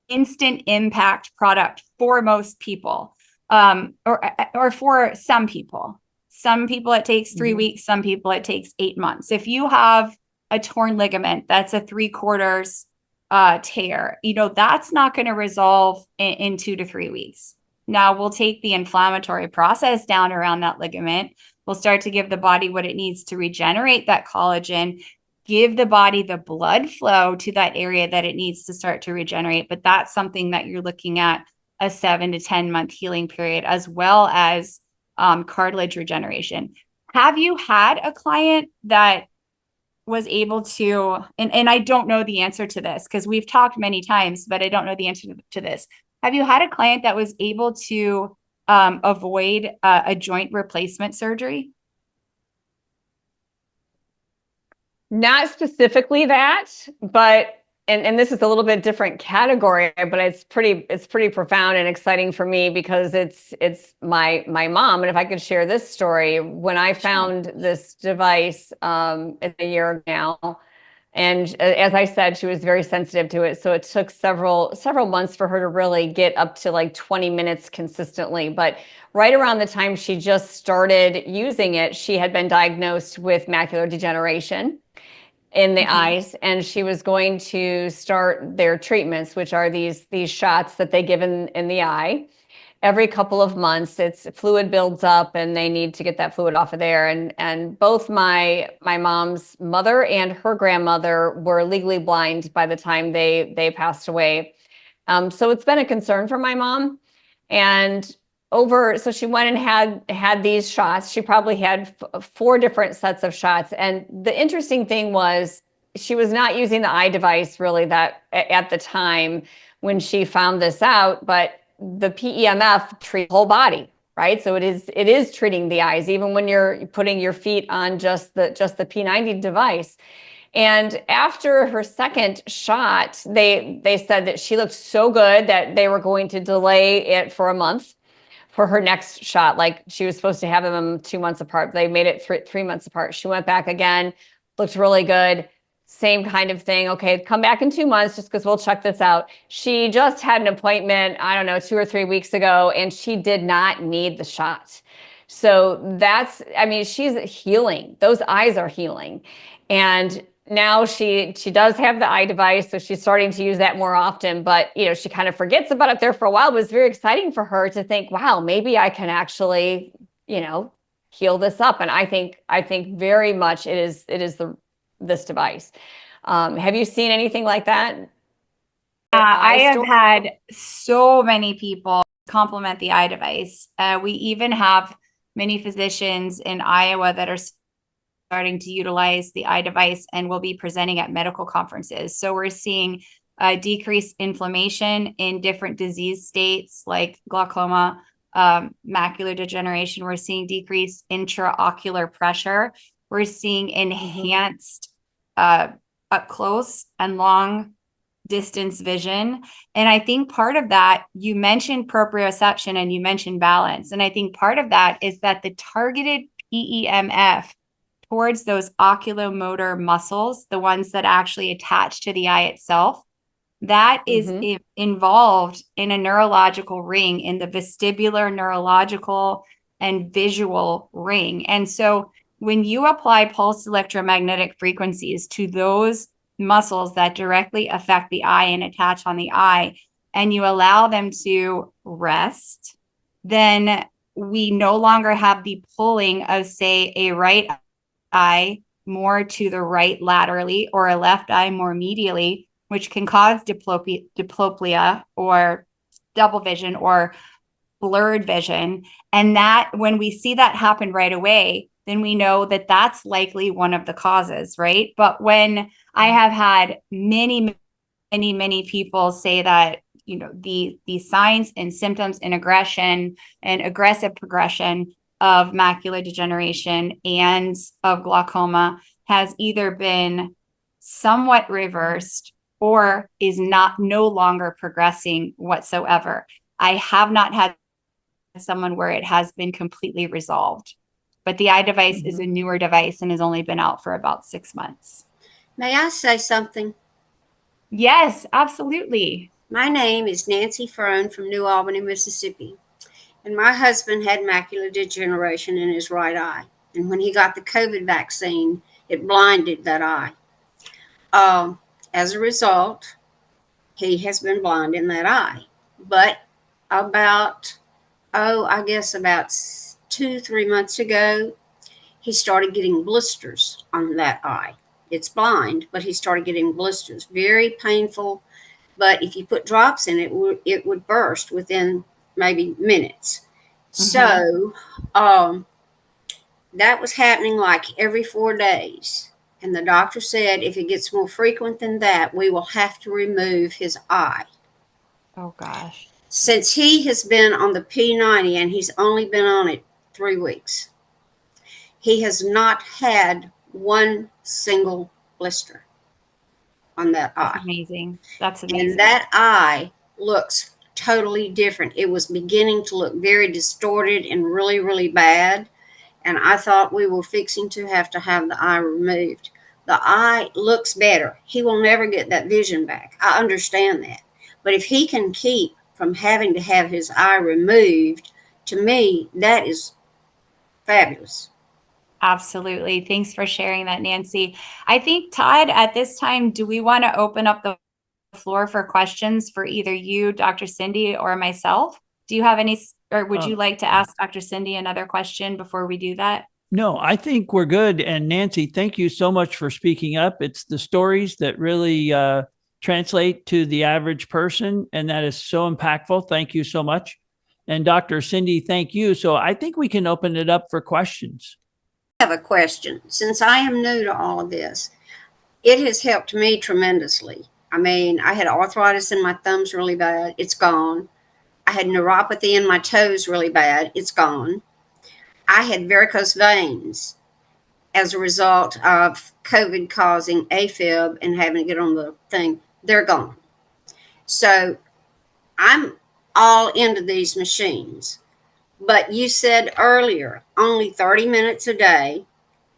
instant impact product for most people, or for some people. Some people it takes 3 weeks, some people it takes 8 months. If you have a torn ligament, that's a 3/4 tear, that's not going to resolve in 2 to 3 weeks. Now we'll take the inflammatory process down around that ligament. We'll start to give the body what it needs to regenerate that collagen. give the body the blood flow to that area that it needs to start to regenerate. But that's something that you're looking at a 7 to 10 month healing period, as well as cartilage regeneration. Have you had a client that was able to, and I don't know the answer to this because we've talked many times, but I don't know the answer to this. Have you had a client that was able to avoid a joint replacement surgery? Not specifically that, but and this is a little bit different category, but it's pretty profound and exciting for me because it's my mom. And if I could share this story, when I found this device a year ago now, and as I said, she was very sensitive to it. So it took several months for her to really get up to like 20 minutes consistently. But right around the time she just started using it, she had been diagnosed with macular degeneration in the eyes, and she was going to start their treatments, which are these shots that they give in the eye. Every couple of months, it's fluid builds up and they need to get that fluid off of there. And both my mom's mother and her grandmother were legally blind by the time they passed away. So it's been a concern for my mom. And so she went and had these shots. She probably had 4 different sets of shots. And the interesting thing was she was not using the eye device really that at the time when she found this out, but the PEMF treats the whole body, right? So it is treating the eyes, even when you're putting your feet on just the P90 device. And after her second shot, they said that she looked so good that they were going to delay it for a month for her next shot. Like she was supposed to have them 2 months apart. They made it 3 months apart. She went back again, looked really good. Same kind of thing. Okay, come back in 2 months just because we'll check this out. She just had an appointment, I don't know, 2 or 3 weeks ago, and she did not need the shot. So she's healing. Those eyes are healing. And now she does have the eye device, so she's starting to use that more often, but she kind of forgets about it there for a while. It was very exciting for her to think, wow, maybe I can actually, heal this up. And I think very much it is this device. Have you seen anything like that? I have had so many people compliment the eye device. We even have many physicians in Iowa that are starting to utilize the eye device and will be presenting at medical conferences. So we're seeing decreased inflammation in different disease states like glaucoma, macular degeneration. We're seeing decreased intraocular pressure. We're seeing enhanced up close and long distance vision. And I think part of that, you mentioned proprioception and you mentioned balance. And I think part of that is that the targeted PEMF towards those oculomotor muscles, the ones that actually attach to the eye itself, that is involved in a neurological ring, in the vestibular, neurological, and visual ring. And so when you apply pulsed electromagnetic frequencies to those muscles that directly affect the eye and attach on the eye, and you allow them to rest, then we no longer have the pulling of, say, a right eye more to the right laterally or a left eye more medially, which can cause diplopia or double vision or blurred vision. And that when we see that happen right away, then we know that that's likely one of the causes, right? But when I have had many people say that, the signs and symptoms and aggression and aggressive progression of macular degeneration and of glaucoma has either been somewhat reversed or is no longer progressing whatsoever. I have not had someone where it has been completely resolved. But the eye device is a newer device and has only been out for about 6 months. May I say something? Yes, absolutely. My name is Nancy Frone from New Albany, Mississippi. And my husband had macular degeneration in his right eye. And when he got the COVID vaccine, it blinded that eye. As a result, he has been blind in that eye. But about 2-3 months ago, he started getting blisters on that eye. it's blind, but he started getting blisters, very painful. But if you put drops in it, it would burst within maybe minutes. So that was happening like every 4 days. And the doctor said if it gets more frequent than that, we will have to remove his eye. Oh, gosh. Since he has been on the P90 and he's only been on it 3 weeks, he has not had one single blister on that eye. That's amazing. That's amazing. And that eye looks totally different. It was beginning to look very distorted and really, really bad. And I thought we were fixing to have the eye removed. The eye looks better. He will never get that vision back. I understand that. But if he can keep from having to have his eye removed, to me, that is fabulous. Absolutely. Thanks for sharing that, Nancy. I think, Todd, at this time, do we want to open up the floor for questions for either you, Dr. Cindy, or myself? Do you have any, or would you like to ask Dr. Cindy another question before we do that? No, I think we're good. And Nancy, thank you so much for speaking up. It's the stories that really translate to the average person, and that is so impactful. Thank you so much. And Dr. Cindy, thank you. So I think we can open it up for questions. I have a question. Since I am new to all of this, it has helped me tremendously. I mean, I had arthritis in my thumbs really bad. It's gone. I had neuropathy in my toes really bad. It's gone. I had varicose veins as a result of COVID causing AFib and having to get on the thing. They're gone. So I'm all into these machines. But you said earlier, only 30 minutes a day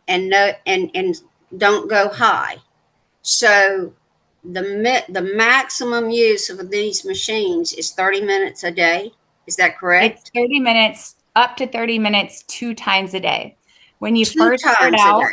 and don't go high. So the maximum use of these machines is 30 minutes a day. Is that correct? It's 30 minutes, up to 30 minutes, 2 times a day. When you first start out,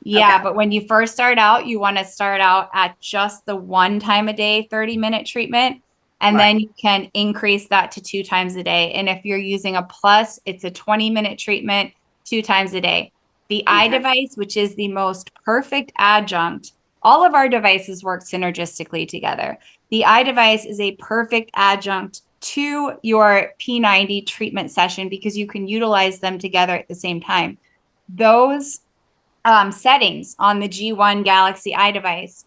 yeah, but when you first start out, you want to start out at just the 1 time a day, 30-minute treatment. And then you can increase that to 2 times a day. And if you're using a plus, it's a 20-minute treatment, 2 times a day. The eye device, which is the most perfect adjunct, all of our devices work synergistically together. The eye device is a perfect adjunct to your P90 treatment session because you can utilize them together at the same time. Those settings on the G1 Galaxy eye device,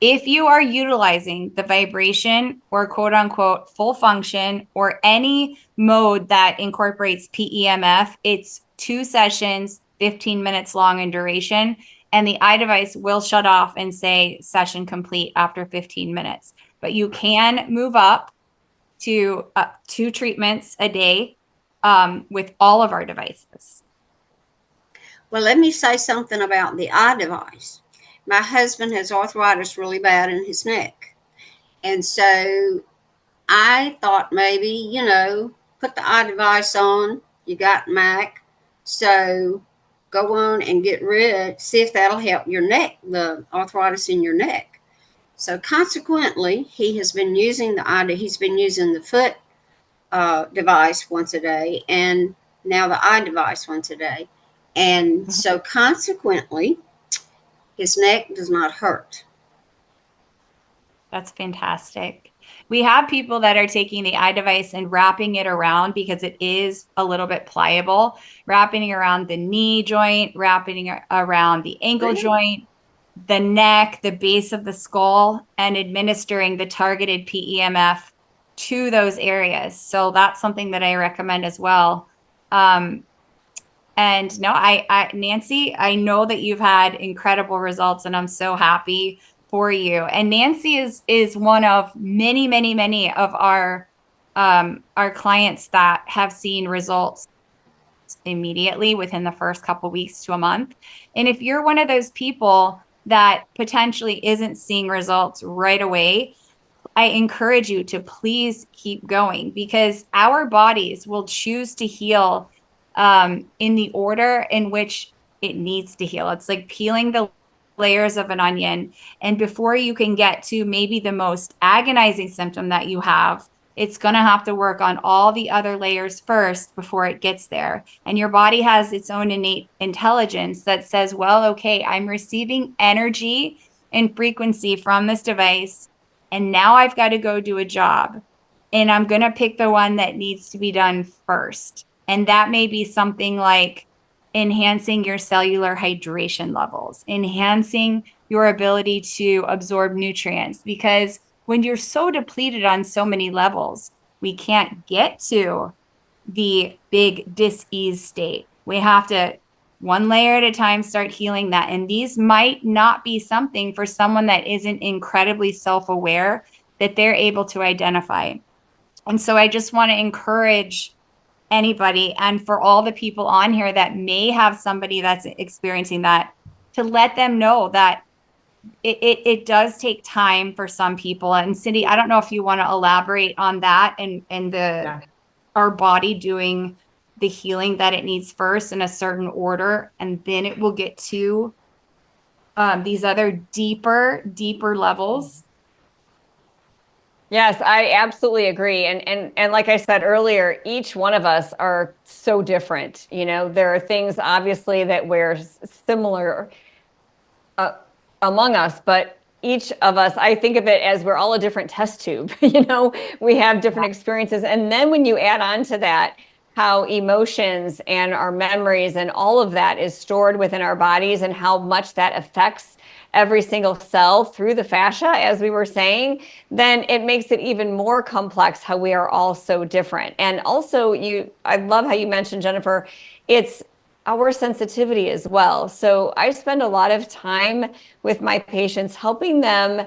if you are utilizing the vibration or quote unquote full function or any mode that incorporates PEMF, it's 2 sessions, 15 minutes long in duration, and the eye device will shut off and say session complete after 15 minutes. But you can move up to 2 treatments a day with all of our devices. Well, let me say something about the eye device. My husband has arthritis really bad in his neck. And so I thought maybe, put the eye device on. You got MAC. So go on and see if that'll help your neck, the arthritis in your neck. So consequently, he has been using he's been using the foot device once a day and now the eye device once a day. And so consequently, his neck does not hurt. That's fantastic. We have people that are taking the eye device and wrapping it around because it is a little bit pliable, wrapping it around the knee joint, wrapping it around the ankle joint, the neck, the base of the skull, and administering the targeted PEMF to those areas. So that's something that I recommend as well. And no, Nancy, I know that you've had incredible results and I'm so happy for you. And Nancy is one of many of our clients that have seen results immediately within the first couple weeks to a month. And if you're one of those people that potentially isn't seeing results right away, I encourage you to please keep going because our bodies will choose to heal in the order in which it needs to heal. It's like peeling the layers of an onion. And before you can get to maybe the most agonizing symptom that you have, it's going to have to work on all the other layers first before it gets there. And your body has its own innate intelligence that says, well, okay, I'm receiving energy and frequency from this device, and now I've got to go do a job. And I'm going to pick the one that needs to be done first. And that may be something like enhancing your cellular hydration levels, enhancing your ability to absorb nutrients, because when you're so depleted on so many levels, we can't get to the big dis-ease state. We have to, one layer at a time, start healing that. And these might not be something for someone that isn't incredibly self-aware that they're able to identify. And so I just want to encourage anybody, and for all the people on here that may have somebody that's experiencing that, to let them know that it does take time for some people. And Cindy, I don't know if you want to elaborate on that and our body doing the healing that it needs first in a certain order, and then it will get to these other deeper levels. Yes, I absolutely agree. And like I said earlier, each one of us are so different. You know, there are things obviously that we're similar among us, but each of us, I think of it as we're all a different test tube. You know, we have different experiences. And then when you add on to that, how emotions and our memories and all of that is stored within our bodies, and how much that affects every single cell through the fascia, as we were saying, then it makes it even more complex how we are all so different. And also, I love how you mentioned, Jennifer, it's our sensitivity as well. So I spend a lot of time with my patients helping them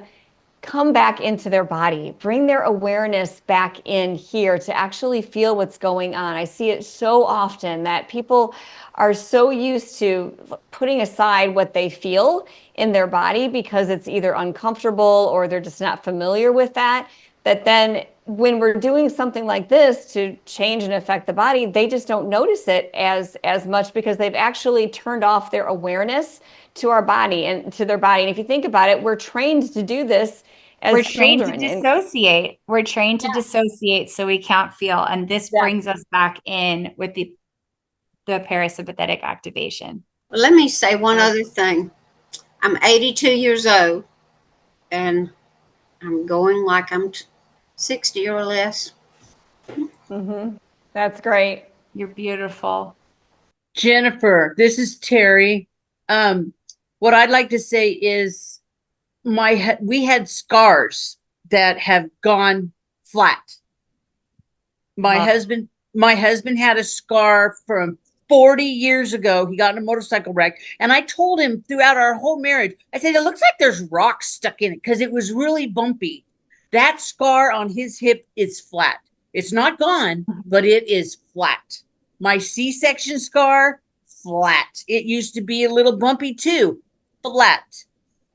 come back into their body, bring their awareness back in here to actually feel what's going on. I see it so often that people are so used to putting aside what they feel in their body because it's either uncomfortable or they're just not familiar with that then when we're doing something like this to change and affect the body, they just don't notice it as much because they've actually turned off their awareness to our body and to their body. And if you think about it, we're trained to do this as we're trained children. to dissociate. We're trained to dissociate so we can't feel. And this brings us back in with the parasympathetic activation. Well, let me say one other thing. I'm 82 years old, and I'm going like I'm 60 or less. Mm-hmm. That's great. You're beautiful. Jennifer, this is Terry. What I'd like to say is we had scars that have gone flat. My husband had a scar from 40 years ago. He got in a motorcycle wreck, and I told him throughout our whole marriage, I said, it looks like there's rocks stuck in it because it was really bumpy. That scar on his hip is flat. It's not gone, but it is flat. My C-section scar, flat. It used to be a little bumpy too, flat.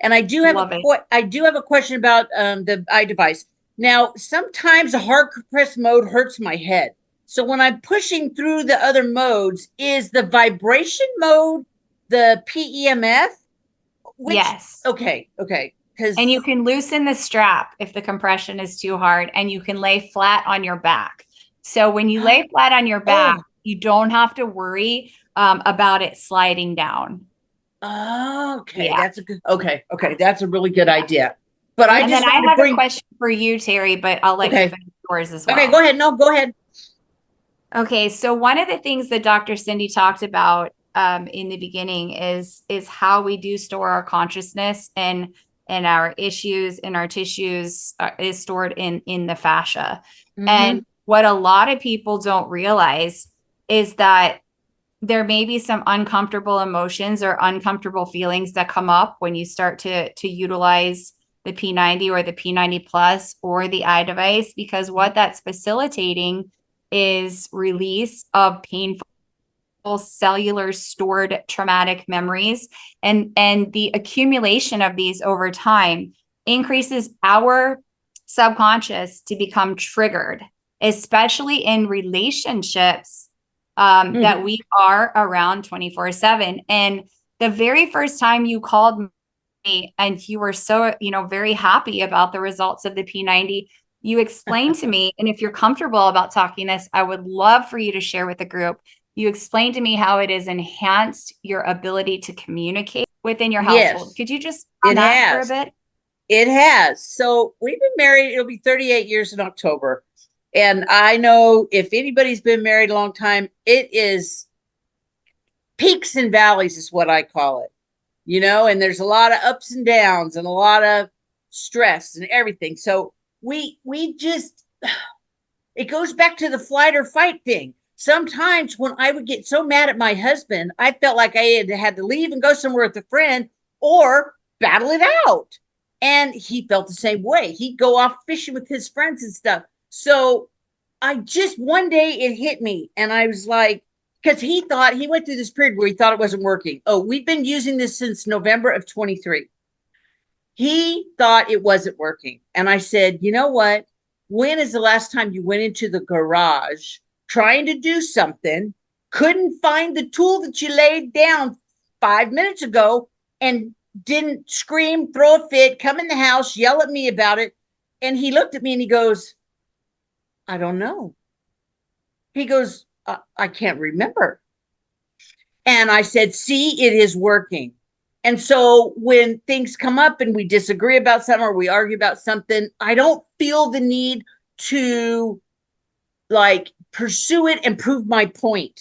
And I do have a question about the eye device. Now, sometimes a hard press mode hurts my head. So when I'm pushing through the other modes, is the vibration mode the PEMF? Yes. Okay. And you can loosen the strap if the compression is too hard, and you can lay flat on your back. So when you lay flat on your back, you don't have to worry about it sliding down. Okay. Yeah. That's a good. Okay. That's a really good idea. But I have a question for you, Terry, but I'll let you finish yours as well. Okay, go ahead. No, go ahead. Okay, so one of the things that Dr. Cindy talked about in the beginning is how we do store our consciousness, and our issues and our tissues is stored in the fascia. Mm-hmm. And what a lot of people don't realize is that there may be some uncomfortable emotions or uncomfortable feelings that come up when you start to utilize the P90 or the P90 Plus or the eye device, because what that's facilitating is release of painful cellular stored traumatic memories, and the accumulation of these over time increases our subconscious to become triggered, especially in relationships that we are around 24/7. And the very first time you called me and you were so, very happy about the results of the P90, you explained to me, and if you're comfortable about talking this, I would love for you to share with the group. You explained to me how it has enhanced your ability to communicate within your household. Yes, Could you just it on that has. for a bit? It has. So we've been married. It'll be 38 years in October. And I know if anybody's been married a long time, it is peaks and valleys is what I call it, and there's a lot of ups and downs and a lot of stress and everything. So we just, it goes back to the flight or fight thing. Sometimes when I would get so mad at my husband, I felt like I had to leave and go somewhere with a friend or battle it out. And he felt the same way. He'd go off fishing with his friends and stuff. So I just, one day it hit me and I was like, because he went through this period where he thought it wasn't working. Oh, we've been using this since November of 23. He thought it wasn't working. And I said, you know what? When is the last time you went into the garage trying to do something, couldn't find the tool that you laid down 5 minutes ago, and didn't scream, throw a fit, come in the house, yell at me about it? And he looked at me and he goes, I don't know. He goes, I can't remember. And I said, see, it is working. And so when things come up and we disagree about something or we argue about something, I don't feel the need to pursue it and prove my point.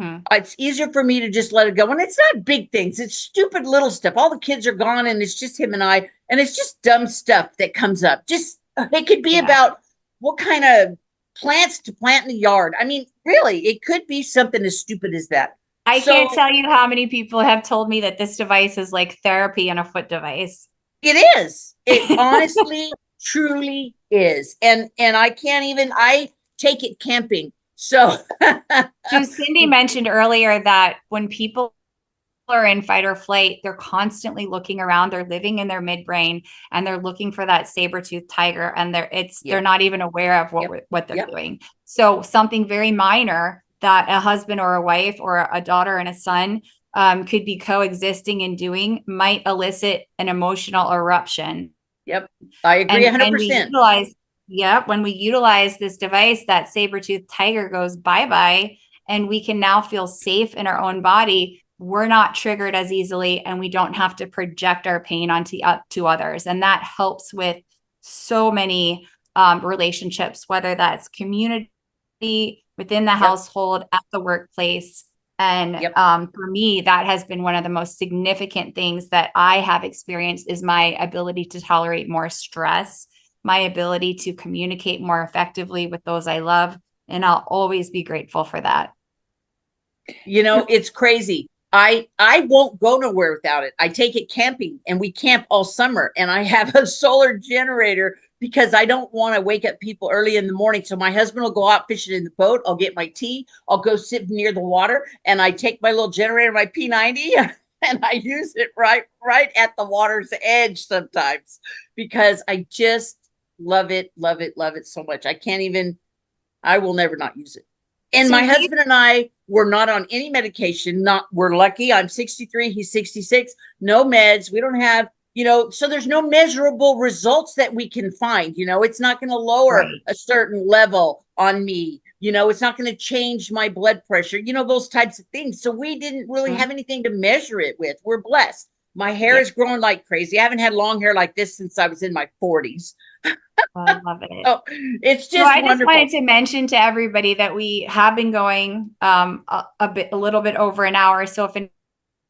Mm-hmm. It's easier for me to just let it go. And it's not big things. It's stupid little stuff. All the kids are gone and it's just him and I, and it's just dumb stuff that comes up. Just, it could be about what kind of plants to plant in the yard. I mean, really, it could be something as stupid as that. I can't tell you how many people have told me that this device is like therapy and a foot device. It is. It honestly, truly is. And I can't even, I take it camping. So Cindy mentioned earlier that when people are in fight or flight, they're constantly looking around, they're living in their midbrain and they're looking for that saber-toothed tiger, and they're not even aware of what they're doing. So something very minor that a husband or a wife or a daughter and a son could be coexisting and doing might elicit an emotional eruption. Yep. I agree 100%. When we utilize this device, that saber-toothed tiger goes bye-bye, and we can now feel safe in our own body. We're not triggered as easily, and we don't have to project our pain onto to others. And that helps with so many relationships, whether that's community, within the household, at the workplace. And for me, that has been one of the most significant things that I have experienced, is my ability to tolerate more stress, my ability to communicate more effectively with those I love. And I'll always be grateful for that. It's crazy. I won't go nowhere without it. I take it camping, and we camp all summer, and I have a solar generator because I don't want to wake up people early in the morning. So my husband will go out fishing in the boat. I'll get my tea. I'll go sit near the water, and I take my little generator, my P90, and I use it right at the water's edge sometimes, because I just love it so much. I will never not use it. And my husband and I were not on any medication. We're lucky. I'm 63. He's 66. No meds. We don't have, so there's no measurable results that we can find. It's not going to lower a certain level on me. It's not going to change my blood pressure, those types of things. So we didn't really have anything to measure it with. We're blessed. My hair is growing like crazy. I haven't had long hair like this since I was in my 40s. I love it. Oh, it's just I wonderful. just wanted to mention to everybody that we have been going a little bit over an hour. So if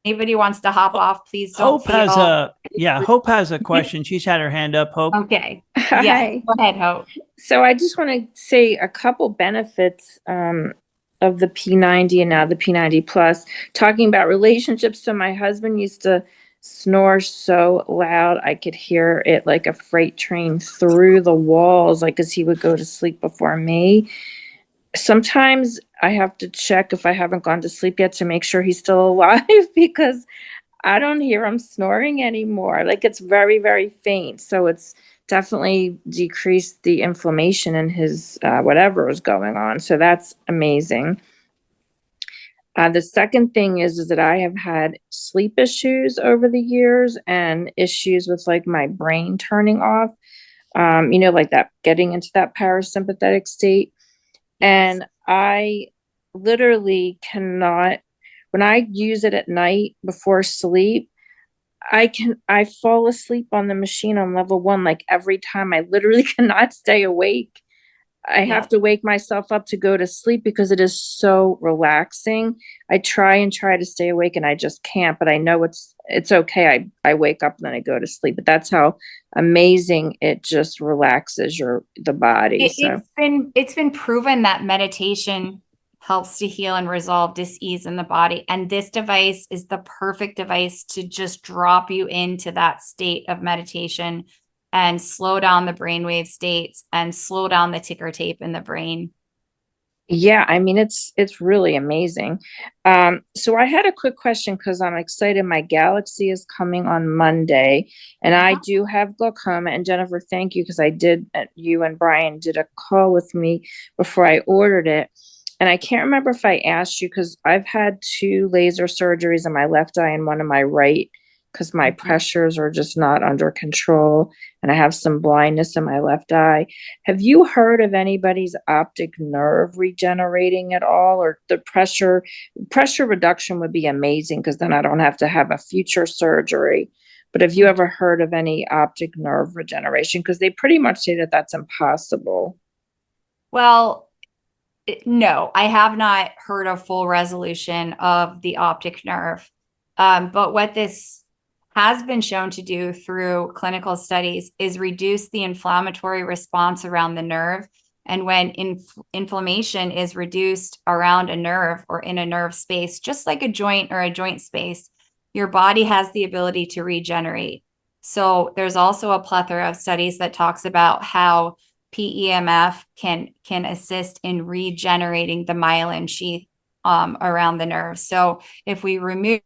anybody wants to hop off, please don't Hope has a question. She's had her hand up. Hope. Okay. Hi. Yeah. Go ahead, Hope. So I just want to say a couple benefits of the P90 and now the P90 Plus. Talking about relationships. So my husband used to snore so loud I could hear it like a freight train through the walls, like as he would go to sleep before me. Sometimes I have to check if I haven't gone to sleep yet to make sure he's still alive, because I don't hear him snoring anymore. Like, it's very, very faint. So it's definitely decreased the inflammation in his whatever is going on. So that's amazing. The second thing is that I have had sleep issues over the years and issues with like my brain turning off. like that, getting into that parasympathetic state. And I literally cannot, when I use it at night before sleep, I fall asleep on the machine on level 1, like every time. I literally cannot stay awake. I have to wake myself up to go to sleep because it is so relaxing. I try to stay awake and I just can't, but I know it's okay. I wake up and then I go to sleep, but that's how amazing it just relaxes the body. It's been proven that meditation helps to heal and resolve dis-ease in the body. And this device is the perfect device to just drop you into that state of meditation and slow down the brainwave states and slow down the ticker tape in the brain. Yeah, I mean, it's really amazing. So I had a quick question because I'm excited. My Galaxy is coming on Monday, and I do have glaucoma. And Jennifer, thank you, because you and Brian did a call with me before I ordered it. And I can't remember if I asked you, because I've had 2 laser surgeries in my left eye and one in my right, because my pressures are just not under control, and I have some blindness in my left eye. Have you heard of anybody's optic nerve regenerating at all? Or the pressure reduction would be amazing, because then I don't have to have a future surgery. But have you ever heard of any optic nerve regeneration? Because they pretty much say that that's impossible. Well, no, I have not heard of full resolution of the optic nerve. But what this has been shown to do through clinical studies is reduce the inflammatory response around the nerve. And when inflammation is reduced around a nerve or in a nerve space, just like a joint or a joint space, your body has the ability to regenerate. So there's also a plethora of studies that talks about how PEMF can assist in regenerating the myelin sheath around the nerve. So if we remove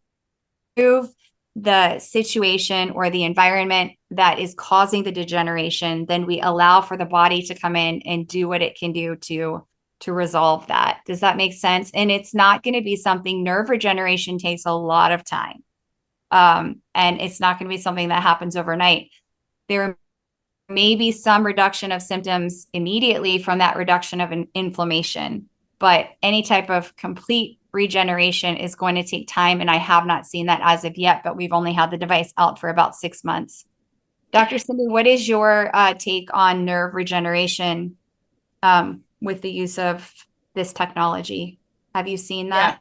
the situation or the environment that is causing the degeneration, then we allow for the body to come in and do what it can do to resolve that. Does that make sense? And it's not going to be something, nerve regeneration takes a lot of time. And it's not going to be something that happens overnight. There may be some reduction of symptoms immediately from that reduction of inflammation, but any type of complete regeneration is going to take time, and I have not seen that as of yet, but we've only had the device out for about 6 months. Dr. Cindy, what is your take on nerve regeneration with the use of this technology? Have you seen that?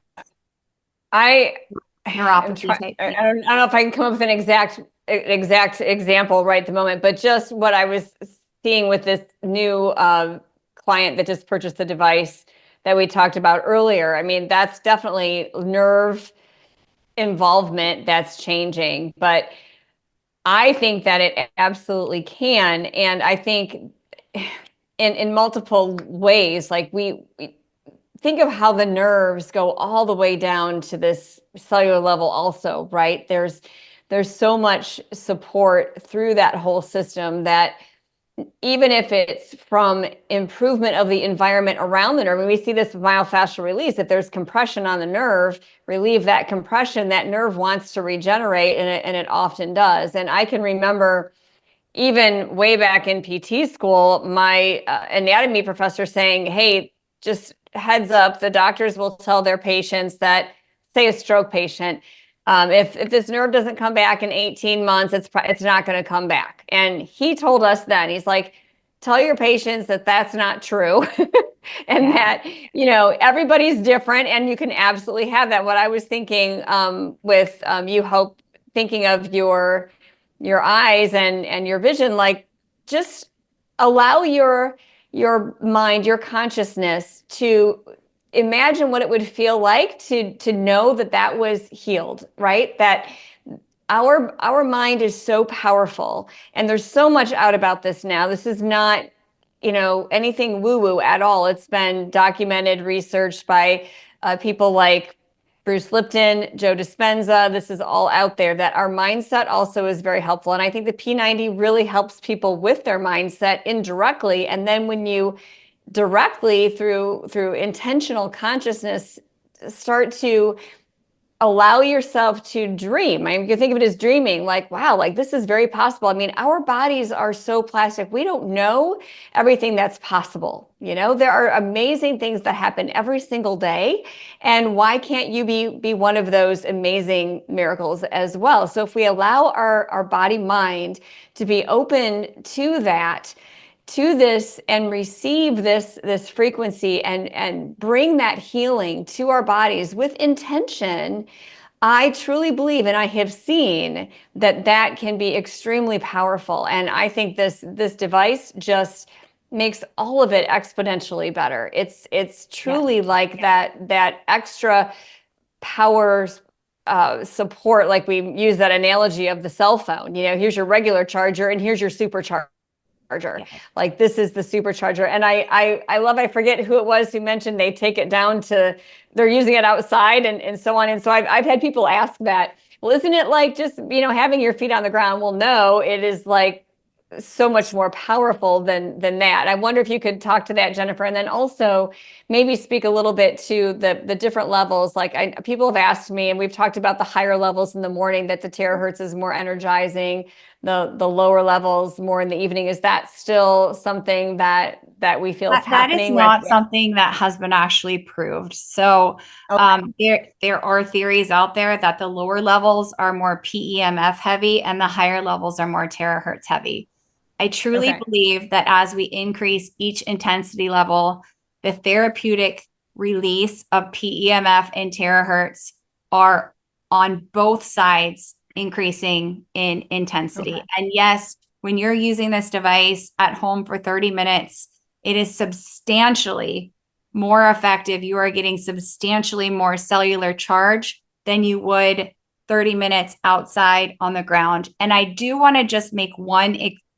Yeah. Neuropathy. I don't know if I can come up with an exact example right at the moment, but just what I was seeing with this new client that just purchased the device that we talked about earlier. I mean, that's definitely nerve involvement that's changing, but I think that it absolutely can. And I think in multiple ways, like we think of how the nerves go all the way down to this cellular level also, right? There's so much support through that whole system that even if it's from improvement of the environment around the nerve, and we see this myofascial release, if there's compression on the nerve, relieve that compression, that nerve wants to regenerate, and it often does. And I can remember even way back in PT school, my anatomy professor saying, hey, just heads up, the doctors will tell their patients that, say a stroke patient, if this nerve doesn't come back in 18 months, it's not going to come back. And he told us then, he's like, tell your patients that that's not true. And that, everybody's different and you can absolutely have that. What I was thinking with thinking of your eyes and your vision, like just allow your mind, your consciousness to imagine what it would feel like to know that was healed, right? That our mind is so powerful, and there's so much out about this now. This is not, anything woo-woo at all. It's been documented, researched by people like Bruce Lipton, Joe Dispenza. This is all out there, that our mindset also is very helpful. And I think the P90 really helps people with their mindset indirectly. And then when you directly through intentional consciousness start to allow yourself to dream. I mean, you can think of it as dreaming, like, wow, like this is very possible. I mean, our bodies are so plastic. We don't know everything that's possible. You know, there are amazing things that happen every single day. And why can't you be one of those amazing miracles as well? So if we allow our body mind to be open to that, to this, and receive this frequency and bring that healing to our bodies with intention, I truly believe, and I have seen that can be extremely powerful. And I think this device just makes all of it exponentially better. It's truly like that extra power support. Like we use that analogy of the cell phone. You know, here's your regular charger and here's your supercharger. Like this is the supercharger. And I love, I forget who it was who mentioned they take it down to, they're using it outside and so on. And so I've had people ask that, well, isn't it like just, you know, having your feet on the ground? Well, no, it is like so much more powerful than that. I wonder if you could talk to that, Jennifer, and then also maybe speak a little bit to the different levels. Like people have asked me, and we've talked about the higher levels in the morning, that the terahertz is more energizing, the lower levels more in the evening. Is that still something that we feel is happening? That is not something that has been actually proved. So there are theories out there that the lower levels are more PEMF heavy and the higher levels are more terahertz heavy. I truly believe that as we increase each intensity level, the therapeutic release of PEMF and terahertz are on both sides increasing in intensity. And yes, when you're using this device at home for 30 minutes, it is substantially more effective. You are getting substantially more cellular charge than you would 30 minutes outside on the ground. And I do want to just make one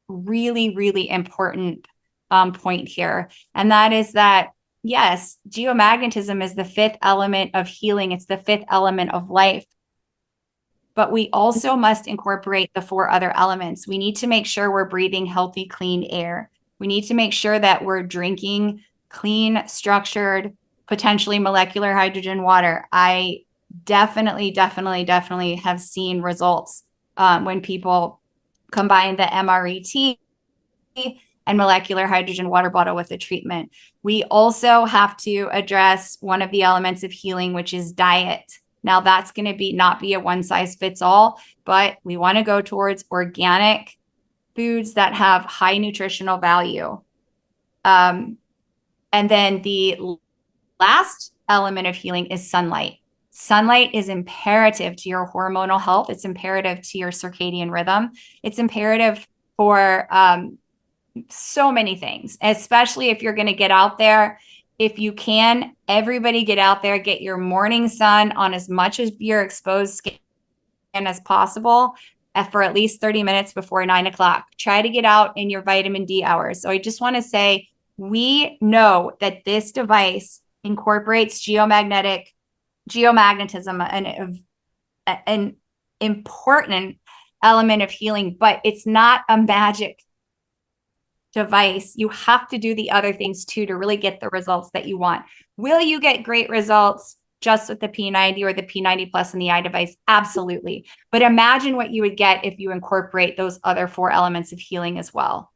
really, really important point here. And that is that, yes, geomagnetism is the fifth element of healing. It's the fifth element of life. But we also must incorporate the four other elements. We need to make sure we're breathing healthy, clean air. We need to make sure that we're drinking clean, structured, potentially molecular hydrogen water. I definitely have seen results when people combine the MRET and molecular hydrogen water bottle with the treatment. We also have to address one of the elements of healing, which is diet. Now that's going to not be a one size fits all, but we want to go towards organic foods that have high nutritional value. And then the last element of healing is sunlight. Sunlight is imperative to your hormonal health. It's imperative to your circadian rhythm. It's imperative for so many things, especially if you're going to get out there. If you can, everybody get out there, get your morning sun on as much of your exposed skin as possible for at least 30 minutes before 9 o'clock. Try to get out in your vitamin D hours. So I just want to say, we know that this device incorporates geomagnetism, an important element of healing, but it's not a magic device. You have to do the other things too to really get the results that you want. Will you get great results just with the P90 or the P90 Plus and the iDevice? Absolutely. But imagine what you would get if you incorporate those other four elements of healing as well.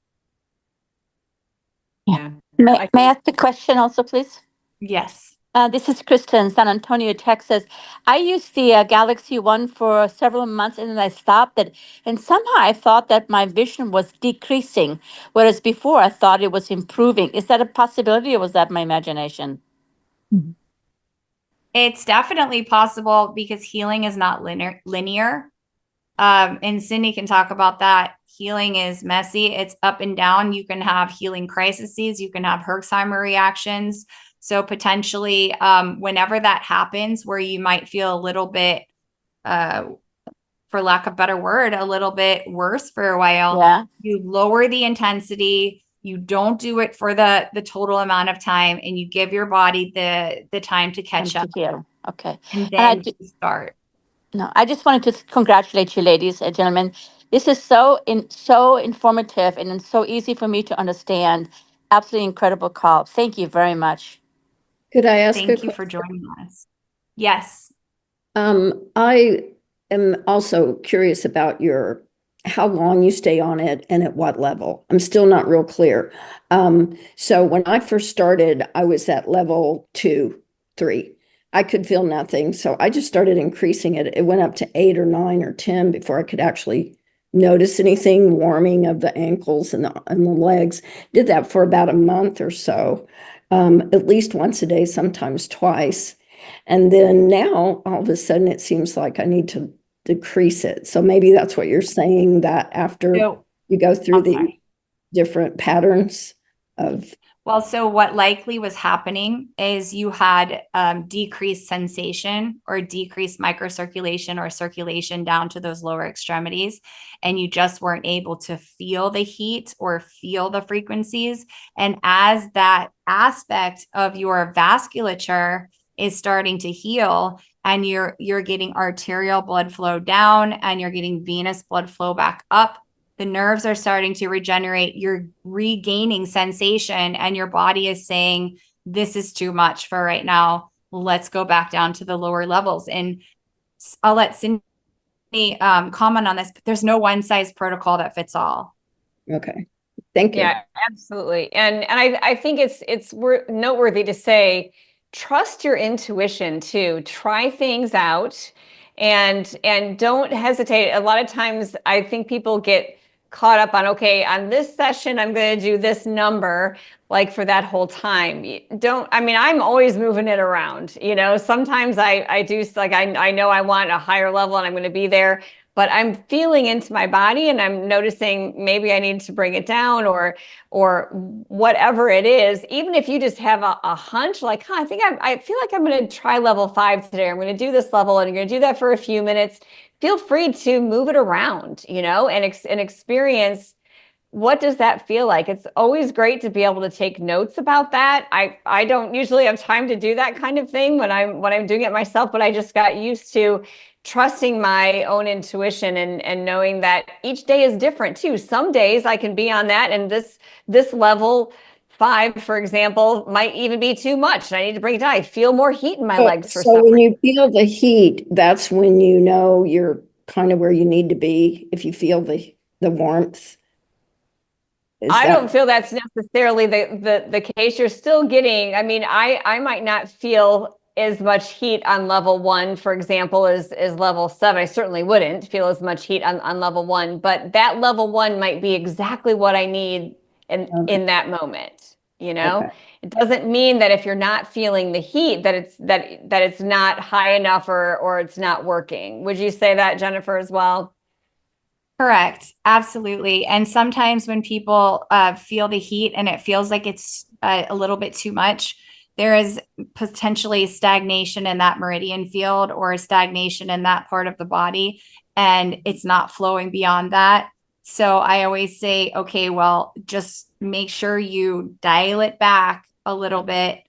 Yeah. May I ask a question also, please? Yes. This is Krista in San Antonio, Texas. I used the Galaxy One for several months and then I stopped it. And somehow I thought that my vision was decreasing, whereas before I thought it was improving. Is that a possibility or was that my imagination? It's definitely possible because healing is not linear. And Cindy can talk about that. Healing is messy. It's up and down. You can have healing crises. You can have Herxheimer reactions. So potentially, whenever that happens, where you might feel a little bit, for lack of a better word, a little bit worse for a while, you lower the intensity. You don't do it for the total amount of time, and you give your body the time to catch up. Okay. And then you start. No, I just wanted to congratulate you, ladies and gentlemen. This is so informative and so easy for me to understand. Absolutely incredible call. Thank you very much. Could I ask Thank you for joining us. Yes. I am also curious about how long you stay on it and at what level. I'm still not real clear. So when I first started, I was at level 2, 3. I could feel nothing. So I just started increasing it. It went up to 8 or 9 or 10 before I could actually notice anything, warming of the ankles and the legs. Did that for about a month or so, at least once a day, sometimes twice. And then now all of a sudden it seems like I need to decrease it. So maybe that's what you're saying, that after So, you go through I'm the sorry. different patterns of, Well, so what likely was happening is you had decreased sensation or decreased microcirculation or circulation down to those lower extremities, and you just weren't able to feel the heat or feel the frequencies. And as that aspect of your vasculature is starting to heal, and you're getting arterial blood flow down and you're getting venous blood flow back up, the nerves are starting to regenerate, you're regaining sensation, and your body is saying, this is too much for right now. Let's go back down to the lower levels. And I'll let Cindy comment on this, but there's no one size protocol that fits all. okay. Thank you. Yeah, absolutely. And I think it's noteworthy to say, trust your intuition too. Try things out and don't hesitate. A lot of times I think people get caught up on, okay, on this session, I'm going to do this number like for that whole time. I'm always moving it around. Sometimes I do, like, I know I want a higher level and I'm going to be there, but I'm feeling into my body and I'm noticing maybe I need to bring it down or whatever it is. Even if you just have a hunch, like, I feel like I'm going to try level 5 today. I'm going to do this level and I'm going to do that for a few minutes. Feel free to move it around, and experience, what does that feel like? It's always great to be able to take notes about that. I don't usually have time to do that kind of thing when I'm doing it myself, but I just got used to trusting my own intuition and knowing that each day is different too. Some days I can be on that, and this level 5, for example, might even be too much. I need to bring it down. I feel more heat in my legs for some So when reason. you feel the heat, that's when you know you're kind of where you need to be, if you feel the warmth. I don't feel that's necessarily the case. You're still getting, I might not feel as much heat on level 1, for example, as level 7. I certainly wouldn't feel as much heat on level 1, but that level 1 might be exactly what I need in that moment. Okay. It doesn't mean that if you're not feeling the heat that it's not high enough or it's not working. Would you say that, Jennifer, as well? Correct. Absolutely. And sometimes when people feel the heat and it feels like it's a little bit too much, there is potentially stagnation in that meridian field or stagnation in that part of the body, and it's not flowing beyond that. So I always say, okay, well, just make sure you dial it back a little bit.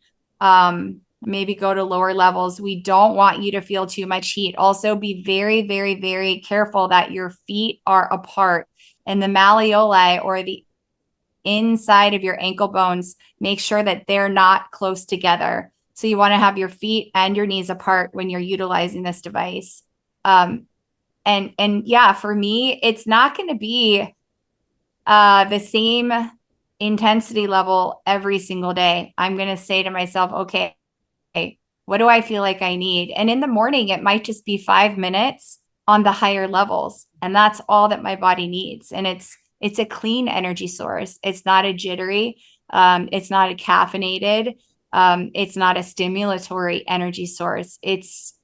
Maybe go to lower levels. We don't want you to feel too much heat. Also, be very, very, very careful that your feet are apart, and the malleoli, or the inside of your ankle bones, make sure that they're not close together. So you want to have your feet and your knees apart when you're utilizing this device. And yeah, for me, it's not going to be the same intensity level every single day. I'm going to say to myself, okay, what do I feel like I need? And in the morning, it might just be 5 minutes on the higher levels. And that's all that my body needs. And it's a clean energy source. It's not a jittery. It's not a caffeinated. It's not a stimulatory energy source. It's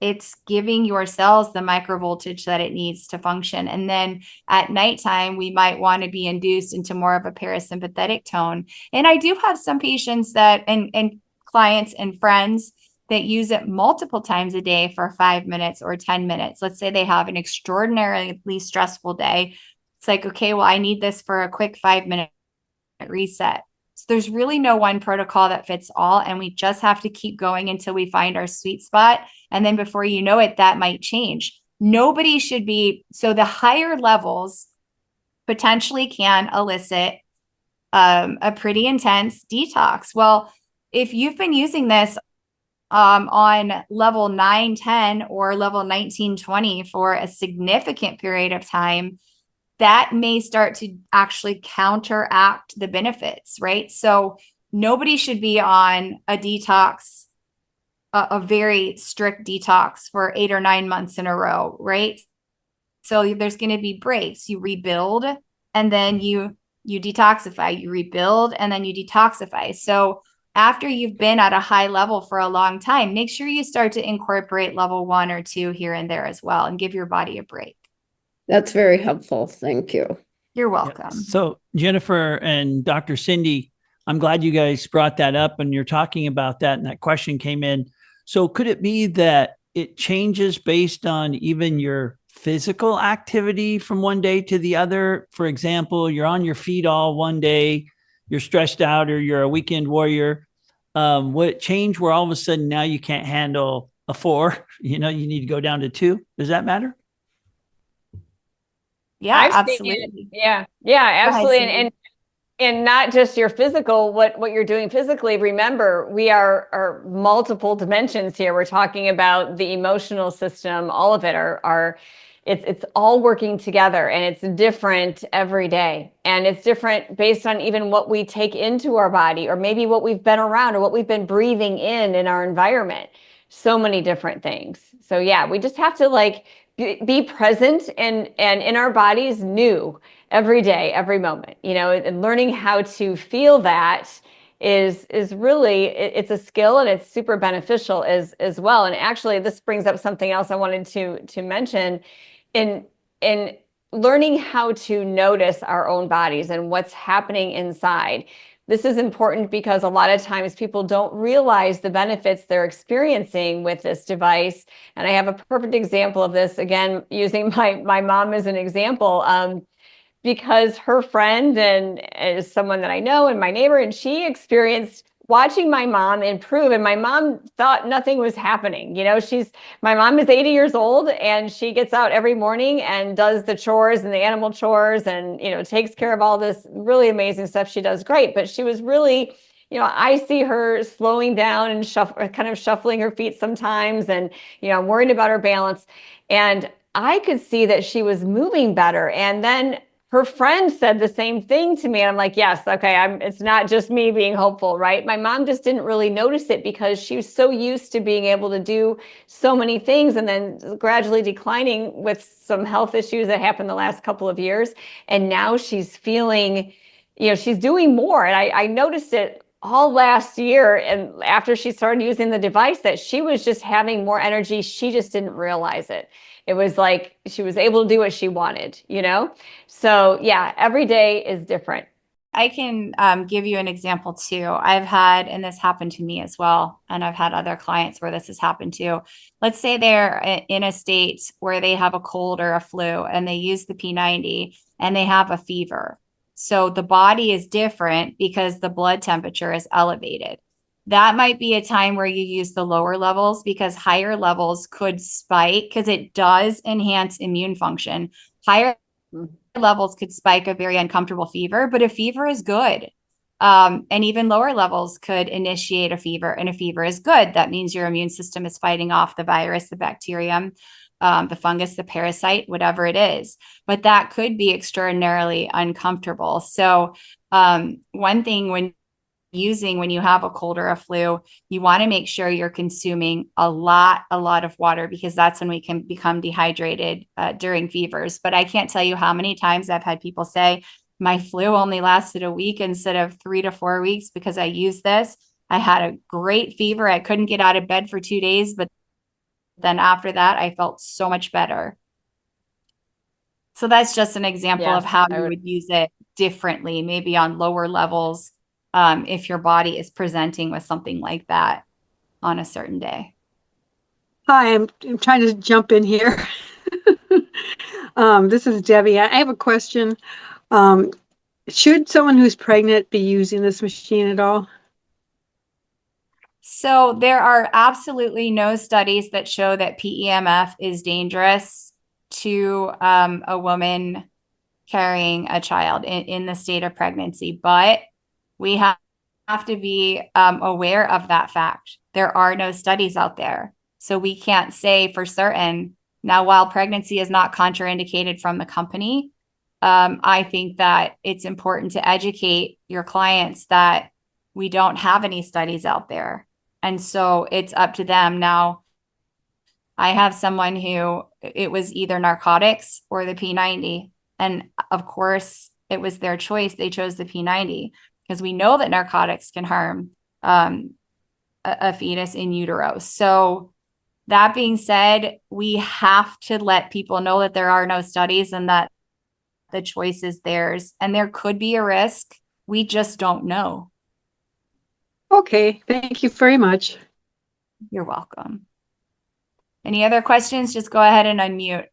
giving your cells the microvoltage that it needs to function. And then at nighttime, we might want to be induced into more of a parasympathetic tone. And I do have some patients that, and clients and friends that use it multiple times a day for 5 minutes or 10 minutes. Let's say they have an extraordinarily stressful day. It's like, okay, well, I need this for a quick 5-minute reset. So there's really no one protocol that fits all. And we just have to keep going until we find our sweet spot. And then before you know it, that might change. Nobody should be. So the higher levels potentially can elicit a pretty intense detox. Well, if you've been using this on level 9, 10, or level 19, 20 for a significant period of time, that may start to actually counteract the benefits, right? So nobody should be on a detox, a very strict detox for 8 or 9 months in a row, right? So there's going to be breaks. You rebuild and then you detoxify, you rebuild and then you detoxify. So after you've been at a high level for a long time, make sure you start to incorporate level 1 or 2 here and there as well, and give your body a break. That's very helpful. Thank you. You're welcome. Yeah. So Jennifer and Dr. Cindy, I'm glad you guys brought that up and you're talking about that, and that question came in. So could it be that it changes based on even your physical activity from one day to the other? For example, you're on your feet all one day, you're stressed out, or you're a weekend warrior. Would it change where all of a sudden now you can't handle a 4? You need to go down to 2? Does that matter? Yeah, absolutely. Yeah, absolutely. And not just your physical, what you're doing physically. Remember, we are multiple dimensions here. We're talking about the emotional system. All of it it's all working together, and it's different every day. And it's different based on even what we take into our body, or maybe what we've been around, or what we've been breathing in our environment. So many different things. So yeah, we just have to be present and in our bodies new every day, every moment, and learning how to feel that is really, it's a skill, and it's super beneficial as well. And actually, this brings up something else I wanted to mention in learning how to notice our own bodies and what's happening inside. This is important because a lot of times people don't realize the benefits they're experiencing with this device. And I have a perfect example of this, again, using my mom as an example, because her friend and is someone that I know, and my neighbor, and she experienced watching my mom improve, and my mom thought nothing was happening. My mom is 80 years old, and she gets out every morning and does the chores and the animal chores, and takes care of all this really amazing stuff. She does great, but she was really, I see her slowing down and kind of shuffling her feet sometimes, and I'm worried about her balance, and I could see that she was moving better. And then her friend said the same thing to me. And I'm like, yes, okay, it's not just me being hopeful, right? My mom just didn't really notice it because she was so used to being able to do so many things, and then gradually declining with some health issues that happened the last couple of years. And now she's feeling, she's doing more. And I noticed it all last year, and after she started using the device, that she was just having more energy. She just didn't realize it. It was like she was able to do what she wanted, So yeah, every day is different. I can give you an example too. I've had, and this happened to me as well, and I've had other clients where this has happened too. Let's say they're in a state where they have a cold or a flu, and they use the P90 and they have a fever. So the body is different because the blood temperature is elevated. That might be a time where you use the lower levels, because higher levels could spike, because it does enhance immune function. Higher levels could spike a very uncomfortable fever, but a fever is good. And even lower levels could initiate a fever, and a fever is good. That means your immune system is fighting off the virus, the bacterium, the fungus, the parasite, whatever it is. But that could be extraordinarily uncomfortable. So one thing when you have a cold or a flu, you want to make sure you're consuming a lot of water, because that's when we can become dehydrated during fevers. But I can't tell you how many times I've had people say, my flu only lasted a week instead of 3 to 4 weeks because I used this. I had a great fever. I couldn't get out of bed for 2 days, but then after that, I felt so much better. So that's just an example of how you would use it differently, maybe on lower levels, if your body is presenting with something like that on a certain day. Hi, I'm trying to jump in here. This is Debbie. I have a question. Should someone who's pregnant be using this machine at all? So there are absolutely no studies that show that PEMF is dangerous to a woman carrying a child in the state of pregnancy, but we have have to be aware of that fact. There are no studies out there. So we can't say for certain. Now, while pregnancy is not contraindicated from the company, I think that it's important to educate your clients that we don't have any studies out there. And so it's up to them. Now, I have someone who it was either narcotics or the P90. And of course, it was their choice. They chose the P90 because we know that narcotics can harm a fetus in utero. So that being said, we have to let people know that there are no studies and that the choice is theirs. And there could be a risk. We just don't know. Okay, thank you very much. You're welcome. Any other questions? Just go ahead and unmute.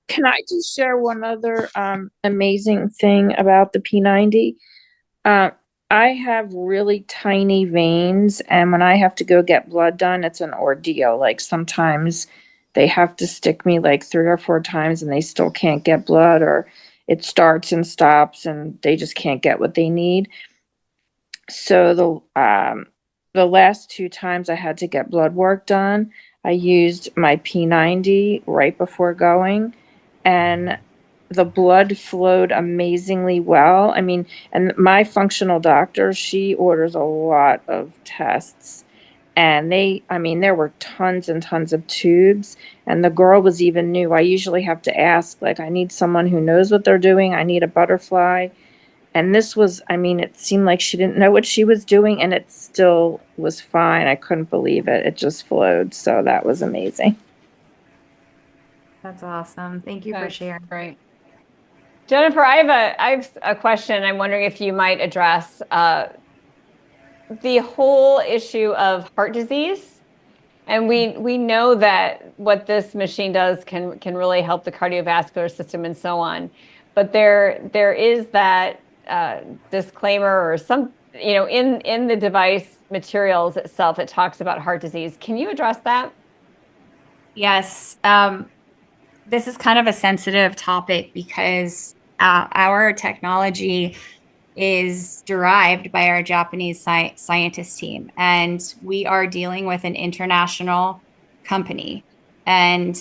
Can I just share one other amazing thing about the P90? I have really tiny veins, and when I have to go get blood done, it's an ordeal. Like sometimes they have to stick me like 3 or 4 times and they still can't get blood, or it starts and stops and they just can't get what they need. So the last 2 times I had to get blood work done, I used my P90 right before going, and the blood flowed amazingly well. I mean, and my functional doctor, she orders a lot of tests, and there were tons and tons of tubes, and the girl was even new. I usually have to ask, like, I need someone who knows what they're doing. I need a butterfly. And this was, it seemed like she didn't know what she was doing, and it still was fine. I couldn't believe it. It just flowed. So that was amazing. That's awesome. Thank you for sharing. Great. Jennifer, I have a question. I'm wondering if you might address the whole issue of heart disease. And we know that what this machine does can really help the cardiovascular system and so on. But there is that disclaimer or some, in the device materials itself, it talks about heart disease. Can you address that? Yes. This is kind of a sensitive topic because our technology is derived by our Japanese scientist team, and we are dealing with an international company. And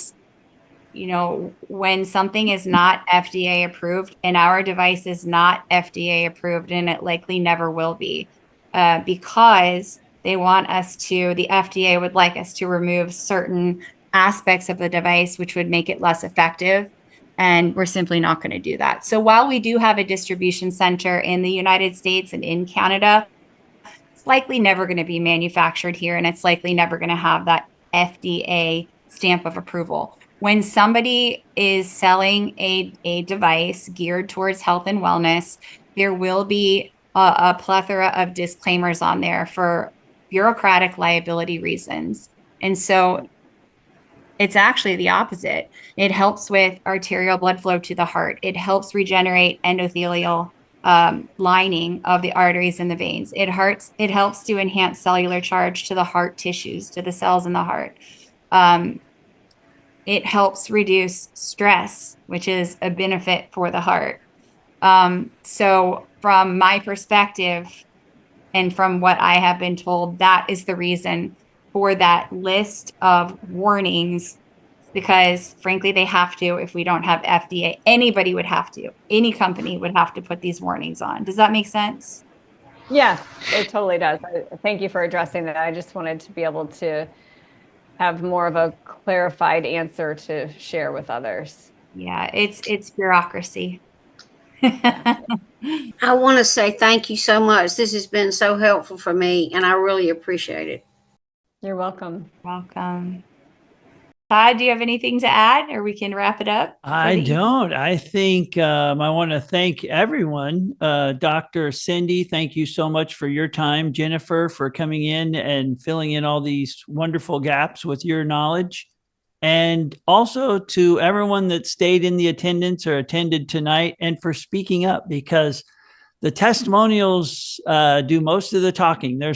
when something is not FDA approved, and our device is not FDA approved, and it likely never will be, because they want us to, the FDA would like us to remove certain aspects of the device, which would make it less effective. And we're simply not going to do that. So while we do have a distribution center in the United States and in Canada, it's likely never going to be manufactured here, and it's likely never going to have that FDA stamp of approval. When somebody is selling a device geared towards health and wellness, there will be a plethora of disclaimers on there for bureaucratic liability reasons. And so it's actually the opposite. It helps with arterial blood flow to the heart. It helps regenerate endothelial lining of the arteries and the veins. It helps to enhance cellular charge to the heart tissues, to the cells in the heart. It helps reduce stress, which is a benefit for the heart. So from my perspective, and from what I have been told, that is the reason for that list of warnings, because frankly, they have to. If we don't have FDA, anybody would have to. Any company would have to put these warnings on. Does that make sense? Yeah, it totally does. Thank you for addressing that. I just wanted to be able to have more of a clarified answer to share with others. Yeah, it's bureaucracy. I want to say thank you so much. This has been so helpful for me, and I really appreciate it. You're welcome. Welcome. Todd, do you have anything to add, or we can wrap it up? I don't. I think I want to thank everyone. Dr. Cindy, thank you so much for your time. Jennifer, for coming in and filling in all these wonderful gaps with your knowledge. And also to everyone that stayed in the attendance or attended tonight, and for speaking up, because the testimonials do most of the talking. There's